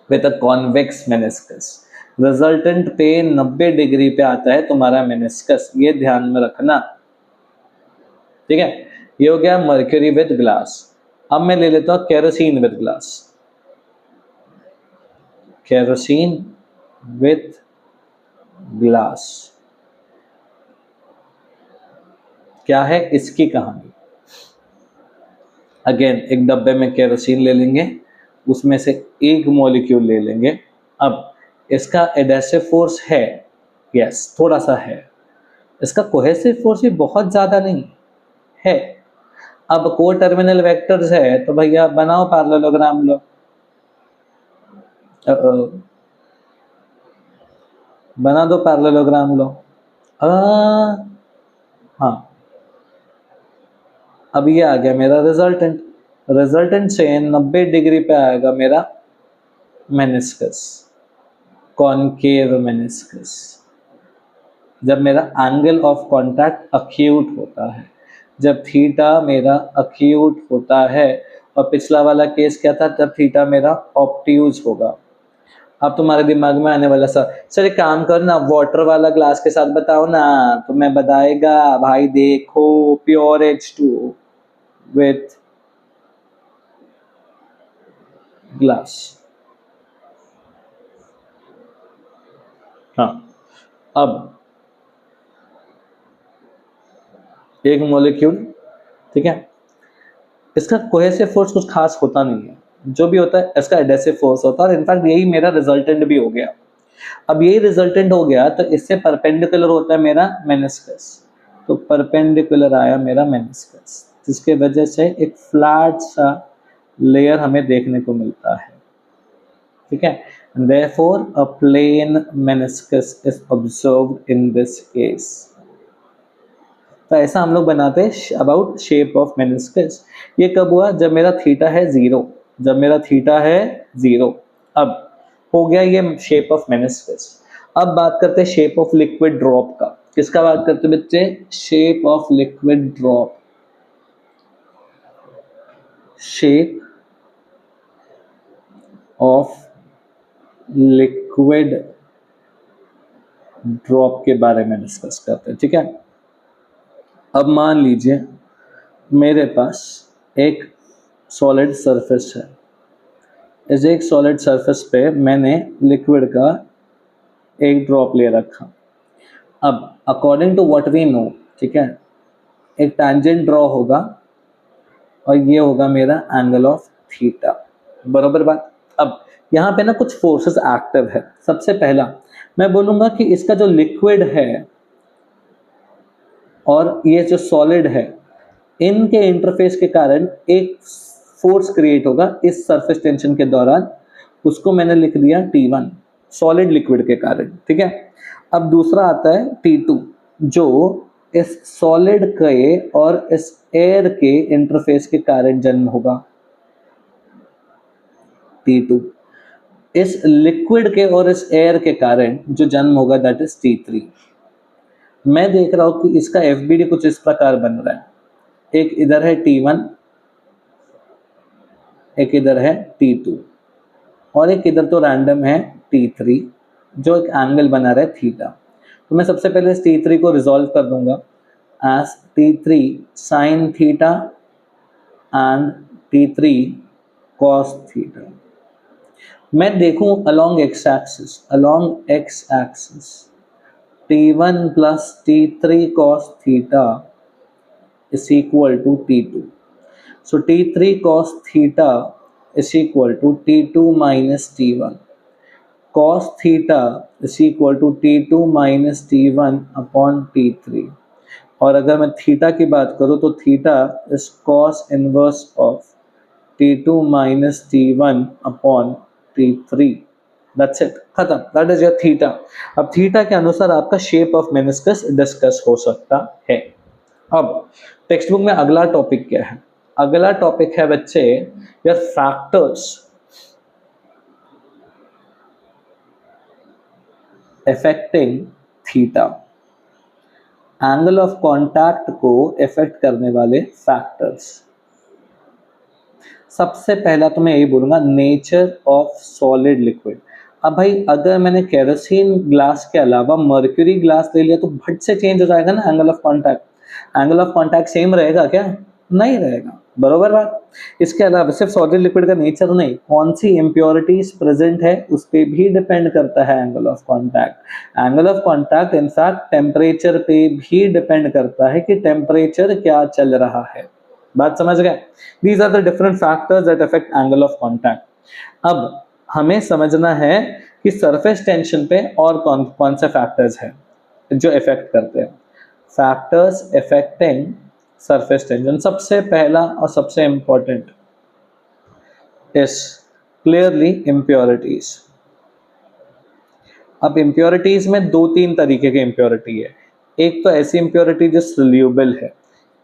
with a convex meniscus. Resultant पे 90 डिग्री पे आता है तुम्हारा मेनिस्कस, ये ध्यान में रखना, ठीक है। ये हो गया मर्क्यूरी विद ग्लास। अब मैं ले लेता हूं kerosene with glass, kerosene with glass. क्या है इसकी कहानी? अगेन एक डब्बे में केरोसिन ले लेंगे, उसमें से एक मॉलिक्यूल ले लेंगे। अब इसका एडेसिव फोर्स है, यस थोड़ा सा है, इसका कोहेसिव फोर्स भी बहुत ज़्यादा नहीं है। अब को टर्मिनल वेक्टर्स है तो भैया बनाओ पैरेललोग्राम लो। बना दो पैरेललोग्राम लो। हाँ, अब ये आ गया मेरा रिजल्टेंट। रिजल्टेंट से 90 डिग्री पे आएगा मेरा मेनिस्कस, कॉनकेव मेनिस्कस, जब मेरा एंगल ऑफ कांटेक्ट अक्यूट होता है, जब थीटा मेरा अक्यूट होता है। और पिछला वाला केस क्या था, जब थीटा मेरा ऑब्ट्यूज होगा। अब तुम्हारे दिमाग में आने वाला सर एक काम करो ना, वाटर वाला ग्लास के साथ बताओ ना, तो मैं बताएगा भाई देखो प्योर H2 विथ ग्लास। हाँ, अब एक मॉलिक्यूल, ठीक है, इसका कोहेसिव फोर्स कुछ खास होता नहीं है, जो भी होता है इसका एडेसिव फोर्स होता है। और इनफैक्ट यही मेरा रिजल्टेंट भी हो गया। अब यही रिजल्टेंट हो गया तो इससे परपेंडिकुलर होता है मेरा मेनिस्कस, तो परपेंडिकुलर आया मेरा मेनिस्कस, जिसके वजह से एक फ्लैट सा लेयर हमें देखने को मिलता है, ठीक है। Therefore, a plane meniscus is observed in this case. तो ऐसा हम लोग बनाते हैं अबाउट शेप ऑफ मेनिस्कस। ये कब हुआ, जब मेरा थीटा है 0, जब मेरा थीटा है 0। अब हो गया ये शेप ऑफ मेनिस्कस। अब बात करते हैं शेप ऑफ लिक्विड ड्रॉप का। किसका बात करते हैं बच्चे, shape of liquid drop. Shape of liquid drop के बारे में डिस्कस करते हैं, ठीक है। अब मान लीजिए मेरे पास एक सॉलिड सरफेस है, इस एक सॉलिड सरफेस पे मैंने लिक्विड का एक ड्रॉप ले रखा। अब according to what we know, ठीक है, एक टैंजेंट ड्रॉ होगा और ये होगा मेरा एंगल ऑफ थीटा, बराबर बात। अब यहाँ पे ना कुछ फोर्सेस एक्टिव है। सबसे पहला मैं बोलूँगा कि इसका जो लिक्विड है और ये जो सॉलिड है, इनके इंटरफेस के कारण एक फोर्स क्रिएट होगा इस सरफेस टेंशन के दौरान, उसको मैंने लिख दिया T1 सॉलिड लिक्विड के कारण, ठीक है। अब दूसरा आता है T2 जो इस सॉलिड के और इस एयर के इंटरफेस के कारण जन्म होगा। T2 इस लिक्विड के और इस एयर के कारण जो जन्म होगा, दैट इज T3। मैं देख रहा हूं कि इसका FBD कुछ इस प्रकार बन रहा है, एक इधर है T1, एक इधर है T2 और एक इधर तो रैंडम है T3 जो एक एंगल बना रहा है थीटा। तो मैं सबसे पहले इस T3 को रिजॉल्व कर दूंगा as T3 sine theta and T3 cos theta. मैं देखूं along x axis T1 plus T3 cos theta is equal to T2. So T3 cos theta is equal to T2 minus T1. Cos theta is equal to T2 minus T1 upon T3. और अगर मैं theta की बात करूँ तो theta is cos inverse of T2 minus T1 upon T3. That's it, खत्म। That is your theta. अब theta के अनुसार आपका शेप ऑफ मेनिस्कस डिस्कस हो सकता है। अब टेक्स्ट बुक में अगला टॉपिक क्या है, अगला टॉपिक है बच्चे your factors affecting theta. Angle of contact को इफेक्ट करने वाले फैक्टर्स। सबसे पहला तो मैं यही बोलूंगा नेचर ऑफ सॉलिड लिक्विड। अब भाई अगर मैंने केरोसिन ग्लास के अलावा मर्क्यूरी ग्लास ले लिया तो भट से चेंज हो जाएगा ना angle of contact. Angle of contact same रहेगा क्या, नहीं रहेगा, बरोबर बात। इसके अलावा सिर्फ सॉलिड लिक्विड का नेचर नहीं, कौन सी इम्प्योरिटीज प्रेजेंट है उस पर भी डिपेंड करता है angle of contact. Angle of contact in fact temperature पे भी डिपेंड करता है कि टेम्परेचर क्या चल रहा है। बात समझ गए। These are the different factors that affect angle of contact. अब हमें समझना है कि सरफेस टेंशन पे और कौन कौन से फैक्टर्स हैं जो इफेक्ट करते हैं। फैक्टर्स इफेक्टिंग सरफेस टेंशन, सबसे पहला और सबसे इंपॉर्टेंट इज क्लियरली इम्प्योरिटीज। अब इम्प्योरिटीज में दो तीन तरीके की इम्प्योरिटी है। एक तो ऐसी इम्प्योरिटी जो सोल्यूबल है,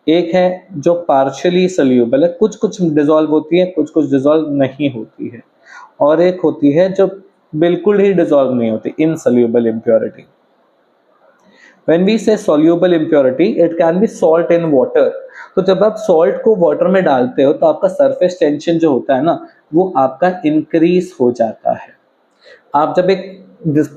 एक है जो पार्शियली सोल्यूबल है, कुछ कुछ डिजोल्व होती है, कुछ कुछ डिजोल्व नहीं होती है, और एक होती है जो बिल्कुल ही डिजोल्व नहीं होती, insoluble impurity. When we say soluble impurity, it can be salt in water. तो जब आप सॉल्ट को वाटर में डालते हो तो आपका सरफेस टेंशन जो होता है ना, वो आपका इंक्रीज हो जाता है। आप जब एक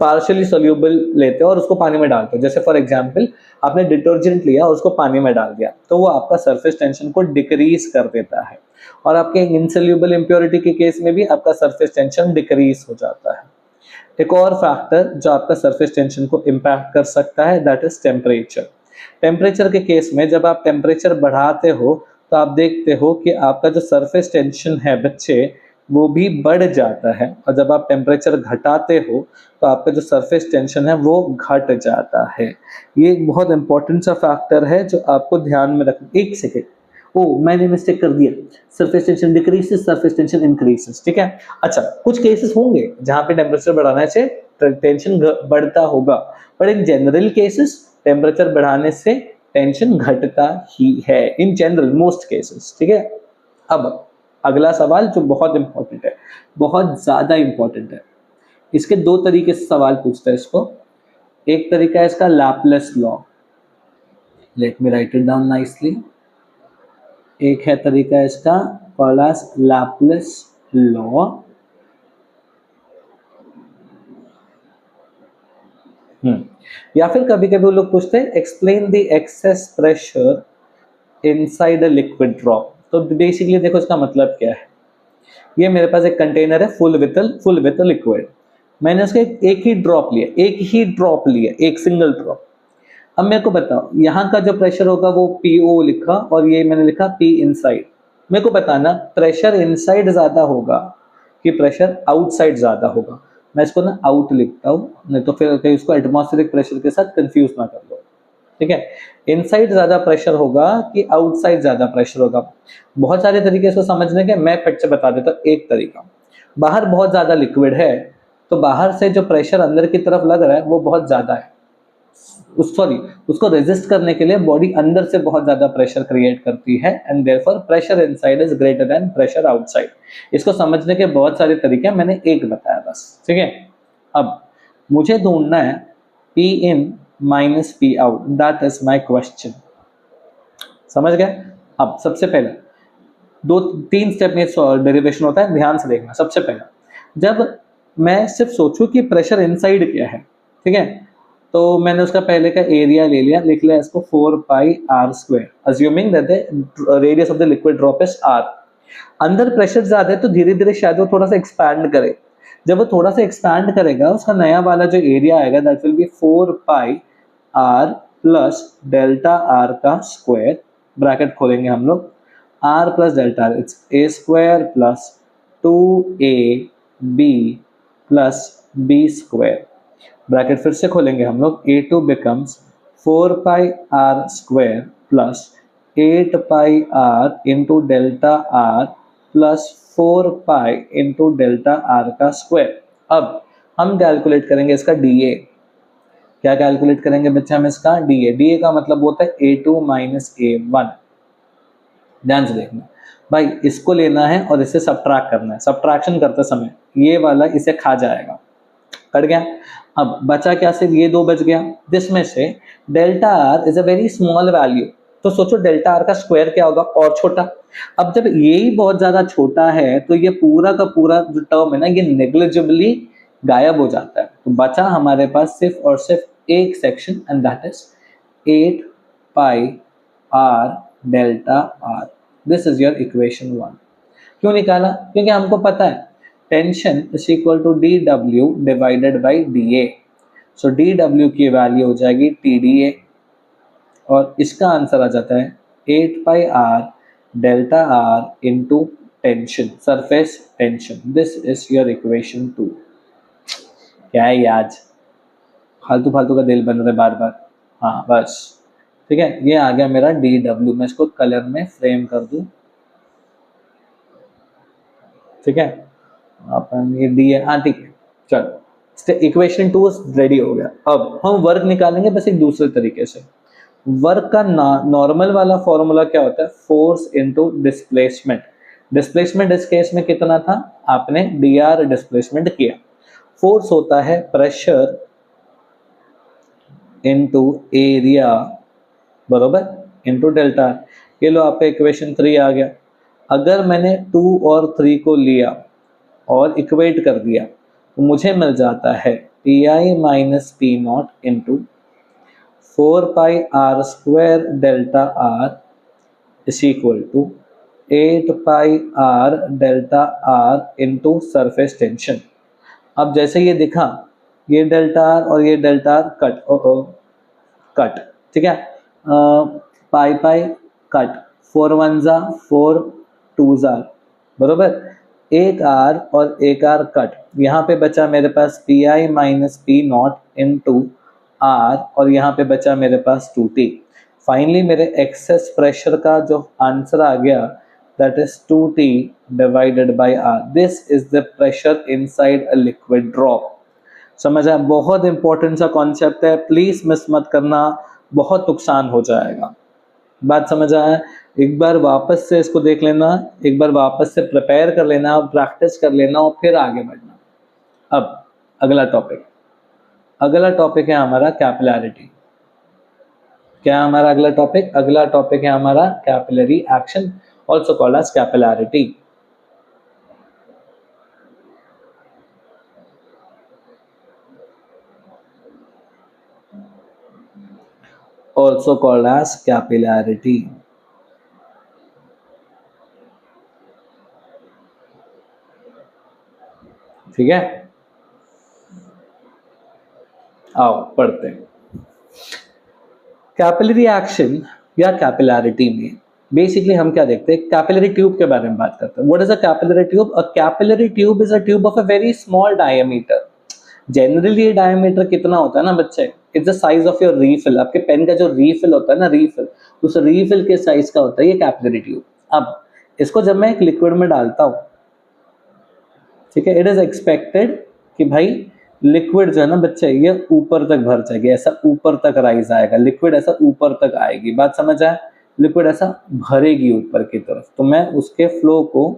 पार्शियली सोल्यूबल लेते हो और उसको पानी में डालते हो, जैसे फॉर एग्जांपल आपने डिटर्जेंट लिया, उसको पानी में डाल दिया, तो वो आपका सरफेस टेंशन को डिक्रीज कर देता है। और आपके इनसोल्यूबल इम्प्योरिटी के केस में भी आपका सरफेस टेंशन डिक्रीज हो जाता है। एक और फैक्टर जो आपका सरफेस टेंशन को इम्पैक्ट कर सकता है, दैट इज टेम्परेचर। टेम्परेचर के केस में जब आप टेम्परेचर बढ़ाते हो तो आप देखते हो कि आपका जो सरफेस टेंशन है बच्चे, वो भी बढ़ जाता है, और जब आप टेम्परेचर घटाते हो तो आपका जो सरफेस टेंशन है वो घट जाता है। ये एक बहुत इंपॉर्टेंट सा फैक्टर है जो आपको ध्यान में रखना। एक सेकेंड, ओ मैंने मिस्टेक कर दिया, surface tension decreases, surface tension increases, ठीक है। अच्छा, कुछ केसेस होंगे जहां पे टेम्परेचर बढ़ाने से टेंशन बढ़ता होगा, but in general cases temperature बढ़ाने से टेंशन घटता ही है, इन जनरल मोस्ट केसेस, ठीक है। अब अगला सवाल जो बहुत इंपॉर्टेंट है, बहुत ज्यादा इंपॉर्टेंट है, इसके दो तरीके से सवाल पूछता है इसको। एक तरीका है इसका Laplace law, let me right it down nicely. एक है तरीका इसका कॉल्ड एज लैपलेस लॉ। या फिर कभी कभी वो लोग पूछते हैं explain the excess pressure inside a liquid drop. तो बेसिकली देखो इसका मतलब क्या है। ये मेरे पास एक कंटेनर है फुल विथ लिक्विड, मैंने उसका एक ही ड्रॉप लिया, एक सिंगल ड्रॉप। अब मेरे को बताओ यहाँ का जो प्रेशर होगा वो PO लिखा, और ये मैंने लिखा P इनसाइड। मेरे को बताना प्रेशर इनसाइड ज्यादा होगा कि प्रेशर आउटसाइड ज्यादा होगा। मैं इसको ना आउट लिखता हूँ, नहीं तो फिर कहीं उसको एटमॉस्फेरिक प्रेशर के साथ कंफ्यूज ना कर लो, ठीक है। इनसाइड ज्यादा प्रेशर होगा कि आउटसाइड ज्यादा प्रेशर होगा। बहुत सारे तरीके इसको समझने के, मैं फट से बता देता हूँ। एक तरीका, बाहर बहुत ज्यादा लिक्विड है तो बाहर से जो प्रेशर अंदर की तरफ लग रहा है वो बहुत ज्यादा है, उसको रेजिस्ट करने के लिए बॉडी अंदर से बहुत ज्यादा प्रेशर क्रिएट करती है, and therefore pressure inside is greater than pressure outside. इसको समझने के बहुत सारे तरीके हैं, मैंने एक बताया बस, ठीक है। अब मुझे ढूंढना है P in minus P out, that is my question. समझ गए। अब सबसे पहले दो तीन स्टेप में डेरिवेशन होता है, ध्यान से देखना। सबसे पहला, जब मैं सिर्फ सोचूं कि प्रेशर इनसाइड क्या है, ठीक है, तो मैंने उसका पहले का एरिया ले लिया, लिख लिया इसको 4πr², assuming that the radius of the liquid drop is r। अंदर प्रेशर ज्यादा है तो धीरे धीरे शायद वो थोड़ा सा एक्सपैंड करे। जब वो थोड़ा सा एक्सपैंड करेगा, उसका नया वाला जो एरिया आएगा that will be 4πr plus delta r का स्क्वायर, ब्रैकेट खोलेंगे हम लोग, r plus delta r, it's a² plus 2ab plus b², bracket फिर से खोलेंगे हम लोग, a2 becomes 4πr² plus 8πr into delta r plus 4π into delta r का स्क्वायर। अब हम कैलकुलेट करेंगे इसका DA। क्या कैलकुलेट करेंगे बच्चे हम इसका DA का मतलब होता है A2 माइनस A1। ध्यान से देखना भाई, इसको लेना है और इसे सब्ट्रैक्ट करना है। सब्ट्रैक्शन करते समय ये वाला इसे खा जाएगा, कट गया। अब बचा क्या, सिर्फ ये दो बच गया, जिसमें से delta r is a very small value. तो सोचो डेल्टा आर का स्क्वायर क्या होगा, और छोटा। अब जब ये ही बहुत ज्यादा छोटा है तो ये पूरा का पूरा जो टर्म है ना, ये नेग्लिजिबली गायब हो जाता है। तो बचा हमारे पास सिर्फ और सिर्फ एक section, and that is 8πr delta r. This is your equation 1। क्यों निकाला, क्योंकि हमको पता है tension is equal to dW divided by dA। So dW की वैल्यू हो जाएगी TDA, और इसका आंसर आ जाता है 8πr delta r into tension, surface tension. This is your equation 2. क्या है ये आज फालतू फालतू का दिल बन रहा है बार बार. हाँ बस ठीक है, ये आ गया मेरा डी डब्ल्यू. मैं इसको कलर में फ्रेम कर दूं. ठीक है, अपन ये डी है. हाँ ठीक है, चलो इक्वेशन 2 रेडी हो गया. अब हम वर्क निकालेंगे बस एक दूसरे तरीके से. वर्क का नॉर्मल वाला फॉर्मूला क्या होता है? Force into displacement. डिस्प्लेसमेंट इस केस में कितना था? आपने डी आर डिस्प्लेसमेंट किया. फोर्स होता है प्रेशर इनटू एरिया बरोबर इनटू डेल्टा. ये लो आपका इक्वेशन 3 आ गया. अगर मैंने 2 और 3 को लिया और इक्वेट कर दिया तो मुझे मिल जाता है P I minus P naught into 4 pi r square delta r is equal to 8 pi r delta r into surface tension. अब जैसे ये दिखा, ये डेल्टा आर और ये डेल्टा आर कट कट. ठीक है, पाई पाई कट, 4 वन जा 4 टू जा बरोबर. एक आर और एक आर कट. यहाँ पे बचा मेरे पास पी आई minus P naught into R और यहाँ पे बचा मेरे पास 2t. फाइनली मेरे एक्सेस प्रेशर का जो आंसर आ गया that is 2t divided by R. This is the pressure inside a liquid drop. समझ आया? बहुत इंपॉर्टेंट सा कॉन्सेप्ट है, प्लीज मिस मत करना, बहुत नुकसान हो जाएगा. बात समझ आया? एक बार वापस से इसको देख लेना, एक बार वापस से प्रिपेयर कर लेना, प्रैक्टिस कर लेना और फिर आगे बढ़ना. अब अगला टॉपिक है हमारा कैपिलैरिटी. क्या है हमारा अगला टॉपिक? अगला टॉपिक है हमारा capillary action, also called as capillarity. also called as capillarity. ठीक है, आओ पढ़ते हैं. कैपिलरी एक्शन या कैपिलैरिटी में बेसिकली हम क्या देखते हैं? कैपिलरी ट्यूब के बारे में बात करते हैं. What is a capillary tube? A capillary tube is a tube of a very small diameter. Generally ये डायमीटर कितना होता है ना बच्चे? It's the size of your refill. आपके पेन का जो रीफिल होता है ना, रीफिल, उस रीफिल के साइज का होता है ये कैपिलरी ट्यूब. अब इसको जब मैं एक लिक्विड में डालता हूँ, ठीक है, इट इज एक्सपेक्टेड कि भाई लिक्विड जो है ना बच्चे ये ऊपर तक भर जाएगी, ऐसा ऊपर तक राइज आएगा, लिक्विड ऐसा ऊपर तक आएगी. बात समझ आए? लिक्विड ऐसा भरेगी ऊपर की तरफ. तो मैं उसके फ्लो को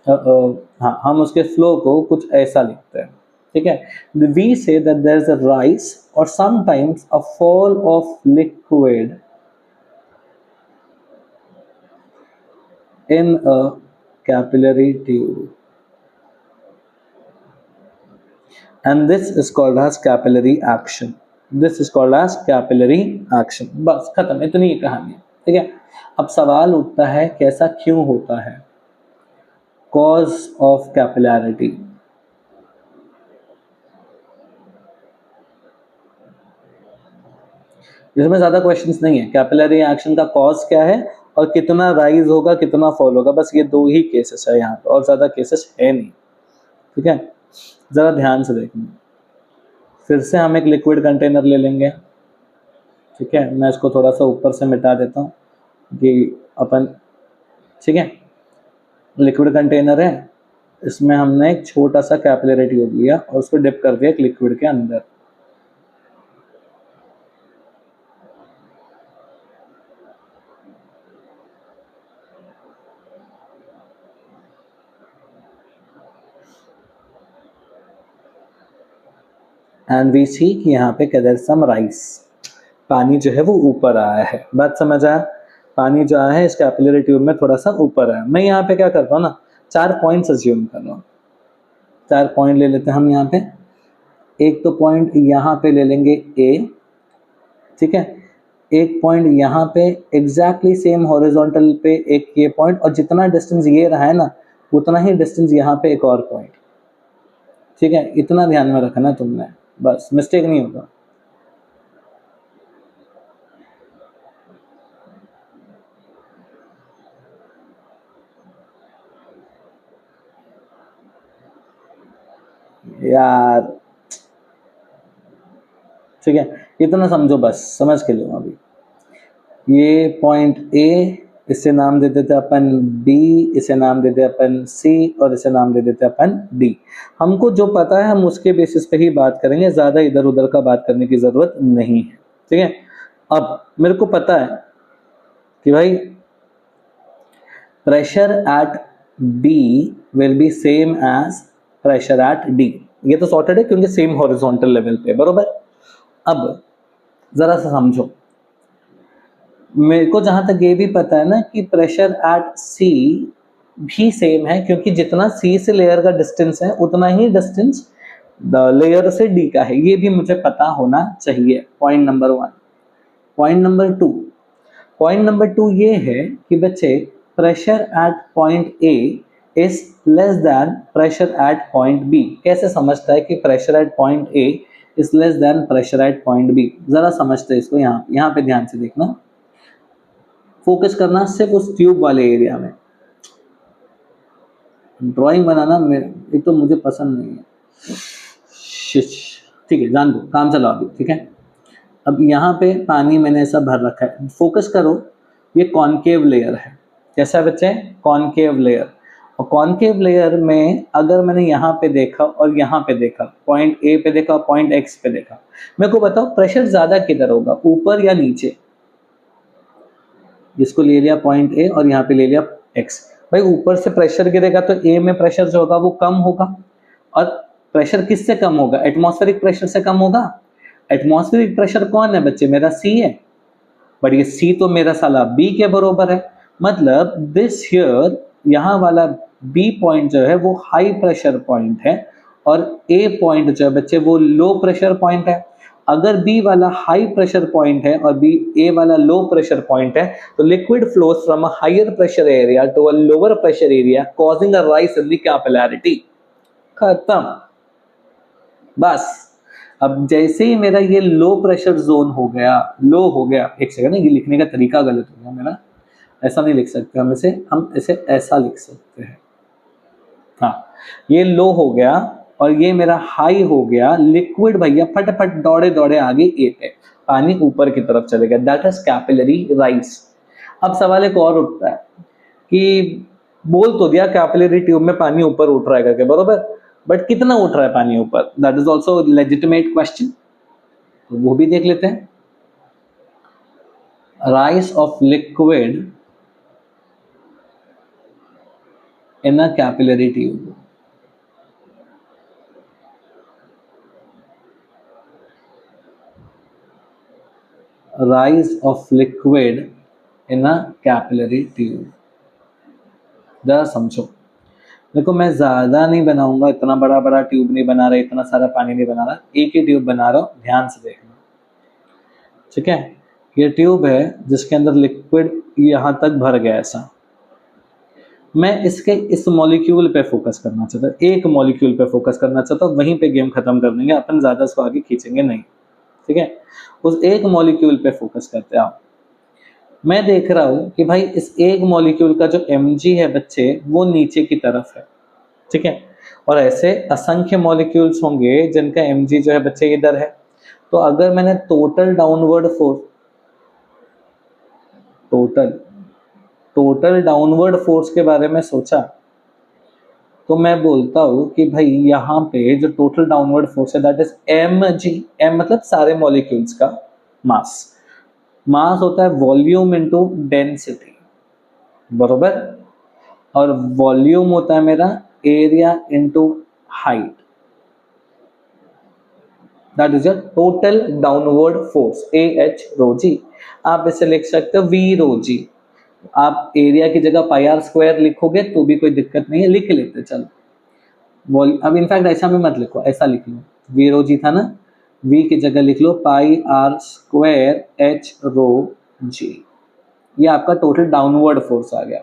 हाँ, हम उसके फ्लो को कुछ ऐसा लिखते हैं. ठीक है, we say that there is a rise और sometimes a fall of liquid in a capillary tube, and this is called as capillary action. This is called as capillary action. बस खत्म, इतनी ही कहानी. ठीक है, अब सवाल उठता है कैसा क्यों होता है? cause of capillarity. इसमें ज्यादा क्वेश्चंस नहीं है. कैपिलरी एक्शन का कॉज क्या है और कितना राइज होगा कितना फॉल होगा, बस ये दो ही केसेस है यहाँ पे, और ज्यादा केसेस है नहीं. ठीक है, जरा ध्यान से देखना. फिर से हम एक लिक्विड कंटेनर ले लेंगे. ठीक है, मैं इसको थोड़ा सा ऊपर से मिटा देता हूँ कि अपन, ठीक है, लिक्विड कंटेनर है, इसमें हमने एक छोटा सा कैपिलरी ट्यूब लिया और उसको डिप कर दिया एक लिक्विड के अंदर. एंड वी सी कि यहाँ पे देयर सम राइस, पानी जो है वो ऊपर आया है. बात समझ आया? पानी जो आया है इस कैपिलरी ट्यूब में थोड़ा सा ऊपर आया. मैं यहाँ पे क्या करता हूँ ना, 4 पॉइंट्स अज्यूम कर रहा हूँ. 4 पॉइंट ले लेते हैं हम यहाँ पे. एक तो पॉइंट यहाँ पे ले लेंगे ए. ठीक है, एक पॉइंट यहाँ पे एग्जैक्टली सेम हॉरिजॉन्टल पे एक ये पॉइंट, और जितना डिस्टेंस ये रहा है ना उतना ही डिस्टेंस यहाँ पे एक और पॉइंट. ठीक है, इतना ध्यान में रखना तुमने, बस मिस्टेक नहीं होगा. यार, ठीक है, इतना समझो बस, समझ के लो। अभी ये पॉइंट ए, इसे नाम दे देते अपन बी, इसे नाम दे देते अपन सी, और इसे नाम दे देते अपन डी। हमको जो पता है हम उसके बेसिस पे ही बात करेंगे, ज्यादा इधर उधर का बात करने की जरूरत नहीं है, ठीक है। अब मेरे को पता है कि भाई pressure at B will be same as pressure at D. ये तो सॉर्टेड है क्योंकि सेम हॉरिजॉन्टल लेवल पे, बरोबर। अब जरा सा समझो, मेरे को जहां तक ये भी पता है ना कि प्रेशर एट सी भी सेम है, क्योंकि जितना सी से लेयर का डिस्टेंस है उतना ही डिस्टेंस लेयर से डी का है। ये भी मुझे पता होना चाहिए, point number 1। Point number 2, point number 2 ये है कि बच्चे pressure at point A is less than pressure at point B. कैसे समझता है कि pressure at point A is less than pressure at point B? जरा समझते हैं इसको। यहाँ पे ध्यान से देखना, फोकस करना सिर्फ उस ट्यूब वाले एरिया में। ड्राइंग बनाना एक तो मुझे पसंद नहीं है, ठीक है, जान दो, काम चलाओ अभी, ठीक है। अब यहाँ पे पानी मैंने ऐसा भर रखा है, फोकस करो, ये कॉनकेव लेयर है। कैसा है बच्चे? Concave layer. और कॉनकेव लेयर में अगर मैंने यहाँ पे देखा और यहाँ पे देखा, पॉइंट ए पे देखा, पॉइंट एक्स पे देखा, मेरे को बताओ प्रेशर ज्यादा किधर होगा, ऊपर या नीचे? जिसको ले लिया पॉइंट ए और यहाँ पे ले लिया एक्स, भाई ऊपर से प्रेशर गिरेगा तो ए में प्रेशर जो होगा वो कम होगा। और प्रेशर किससे कम होगा? एटमॉस्फेरिक प्रेशर से कम होगा। एटमॉस्फेरिक प्रेशर कौन है बच्चे? मेरा सी है, बट ये सी तो मेरा साला बी के बराबर है। मतलब दिस हियर, यहाँ वाला बी पॉइंट जो है वो हाई प्रेशर पॉइंट है, और ए पॉइंट जो है बच्चे वो लो प्रेशर पॉइंट है। अगर बी वाला हाई प्रेशर पॉइंट है और बी ए वाला लो प्रेशर पॉइंट है, तो liquid flows from a higher pressure area to a lower pressure area causing a rise in the capillarity. खत्म, बस। अब जैसे ही मेरा ये लो प्रेशर जोन हो गया, लो हो गया, एक सेकंड, ये लिखने का तरीका गलत हो गया मेरा, ऐसा नहीं लिख सकते हम इसे ऐसा लिख सकते हैं। हाँ, ये लो हो गया और ये मेरा हाई हो गया। लिक्विड भैया फटाफट दौड़े दौड़े आगे ए पे, पानी ऊपर की तरफ चले गया, दैट इज कैपिलरी राइज। अब सवाल एक और उठता है कि बोल तो दिया कैपिलरी ट्यूब में पानी ऊपर उठ रहा है करके, बरोबर, बट कितना उठ रहा है पानी ऊपर? That is also legitimate question, तो वो भी देख लेते हैं। Rise of liquid in a capillary tube. Rise of liquid in a capillary tube. जरा समझो, देखो मैं ज्यादा नहीं बनाऊंगा, इतना बड़ा बड़ा ट्यूब नहीं बना रहा, इतना सारा पानी नहीं बना रहा, एक ही ट्यूब बना रहा हूं, ध्यान से देखना, ठीक है। ये ट्यूब है जिसके अंदर लिक्विड यहां तक भर गया ऐसा। मैं इसके इस मॉलिक्यूल पे फोकस करना चाहता हूँ, एक मॉलिक्यूल पे फोकस करना चाहता हूँ, वहीं पे गेम खत्म कर देंगे अपन, ज्यादा इसको आगे खींचेंगे नहीं, ठीक है। उस एक मॉलिक्यूल पे फोकस करते हैं आप। मैं देख रहा हूँ कि भाई इस एक मॉलिक्यूल का जो mg है बच्चे वो नीचे की तरफ है, ठीक है। और ऐसे असंख्य मॉलिक्यूल्स होंगे जिनका mg जो है बच्चे इधर है। तो अगर मैंने total downward force, total downward force के बारे में सोचा, तो मैं बोलता हूं कि भाई यहाँ पे जो टोटल डाउनवर्ड फोर्स है दैट इज mg। m मतलब सारे मॉलिक्यूल्स का मास। मास होता है वॉल्यूम इनटू डेंसिटी, बरोबर। और वॉल्यूम होता है मेरा area into height, that is your total downward force AH rho g। आप इसे लिख सकते हो V rho g। आप एरिया की जगह पाई आर स्क्वायर लिखोगे तो भी कोई दिक्कत नहीं है, लिख लेते चलो। अब इनफैक्ट ऐसा भी मत लिखो, ऐसा लिख लो, वी रो जी था ना, वी की जगह लिख लो पाई आर स्क्वायर एच रो जी। ये आपका टोटल डाउनवर्ड फोर्स आ गया।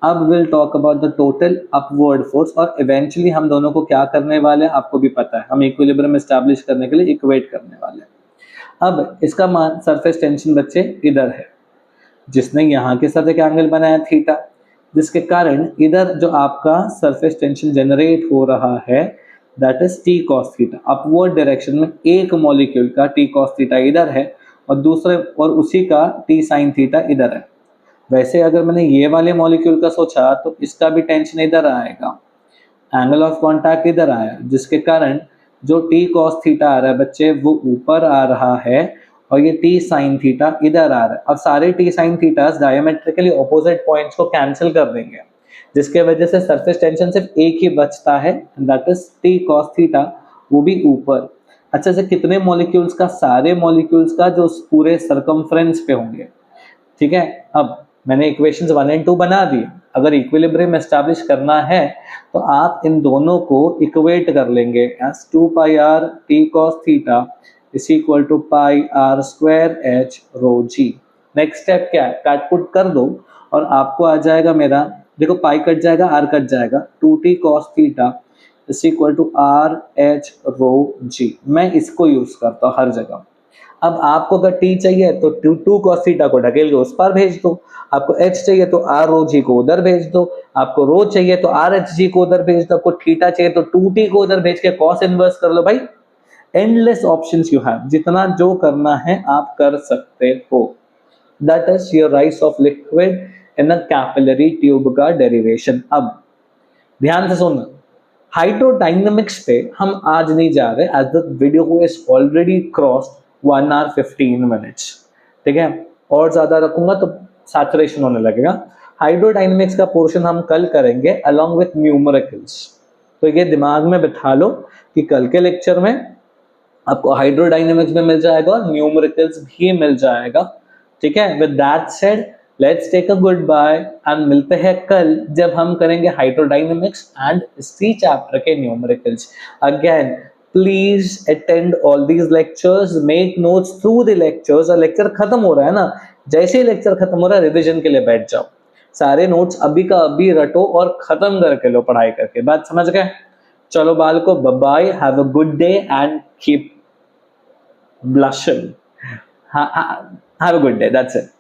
अब will talk about the total upward force, और इवेंचुअली हम दोनों को क्या करने वाले हैं आपको भी पता है, हम इक्विलिब्रियम एस्टैब्लिश करने के लिए इक्वेट करने वाले हैं। अब इसका मान सरफेस टेंशन बच्चे इधर है, जिसने यहाँ के साथ एक एंगल बनाया थीटा, जिसके कारण इधर जो आपका सरफेस टेंशन जनरेट हो रहा है that is T cos theta. Upward direction में एक मॉलिक्यूल का टी कॉस थीटा इधर है और दूसरे और उसी का टी साइन थीटा इधर है। वैसे अगर मैंने ये वाले मॉलिक्यूल का सोचा तो इसका भी टेंशन इधर आएगा, एंगल ऑफ कांटेक्ट इधर आया, जिसके कारण जो टी कॉस थीटा आ रहा है बच्चे वो ऊपर आ रहा है और ये टी साइन थीटा इधर आ रहा है। अब सारे T sine thetas diametrically opposite points को कैंसिल कर देंगे, जिसके वजह से सरफेस टेंशन सिर्फ एक ही बचता है, that is T cos theta, वो भी ऊपर। अच्छा से कितने मॉलिक्यूल्स का? सारे मॉलिक्यूल्स का जो पूरे सरकमफ्रेंस पे होंगे। ठीक है, अब मैंने इक्वेशंस 1 एंड 2 बना दिए। अगर इक्विलिब्रियम एस्टैब्लिश करना है तो आप इन दोनों को इक्वेट कर लेंगे as 2 pi r T cos theta is equal to pi r square h rho g. Next step क्या है? काट पुट कर दो और आपको आ जाएगा मेरा, देखो पाई कट जाएगा, आर कट जाएगा, 2t cos theta is equal to R h rho g. मैं इसको यूज करता हूँ हर जगह। अब आपको अगर t चाहिए तो 2 cos थीटा को ढकेल के उस पर भेज दो, आपको h चाहिए तो r रो जी को उधर भेज दो, आपको रो चाहिए तो r h जी को उधर भेज दो, आपको थीटा चाहिए तो 2t को उधर भेज के cos इनवर्स कर लो। भाई एंडलेस ऑप्शंस यू हैव, जितना जो करना है आप कर सकते हो। That is your rice of liquid in a capillary tube का डेरिवेशन। अब ध्यान से सुनना, हाइड्रोडायनेमिक्स पे हम आज नहीं जा रहे, as the video is already crossed 1 hour 15 minutes। ठीक है, और ज्यादा रखूंगा तो सैचुरेशन होने लगेगा। हाइड्रोडायनेमिक्स का पोर्शन हम कल करेंगे अलॉन्ग विथ न्यूमेरिकल्स, तो ये दिमाग में बिठा लो कि कल के लेक्चर में आपको हाइड्रोडायनेमिक्स में मिल जाएगा और न्यूमेरिकल्स भी मिल जाएगा। ठीक है, with that said let's take a goodbye and मिलते हैं कल जब हम करेंगे हाइड्रोडायनेमिक्स एंड इसी चैप्टर के numericals. Again please attend all these lectures, make notes through the lectures. और लेक्चर खत्म हो रहा है ना, जैसे ही लेक्चर खत्म हो रहा है रिविजन के लिए बैठ जाओ, सारे नोट्स अभी का अभी रटो और खत्म करके लो पढ़ाई करके। बात समझ गए? चलो बाल को bye, have a good day and keep blushing. Have a good day. That's it.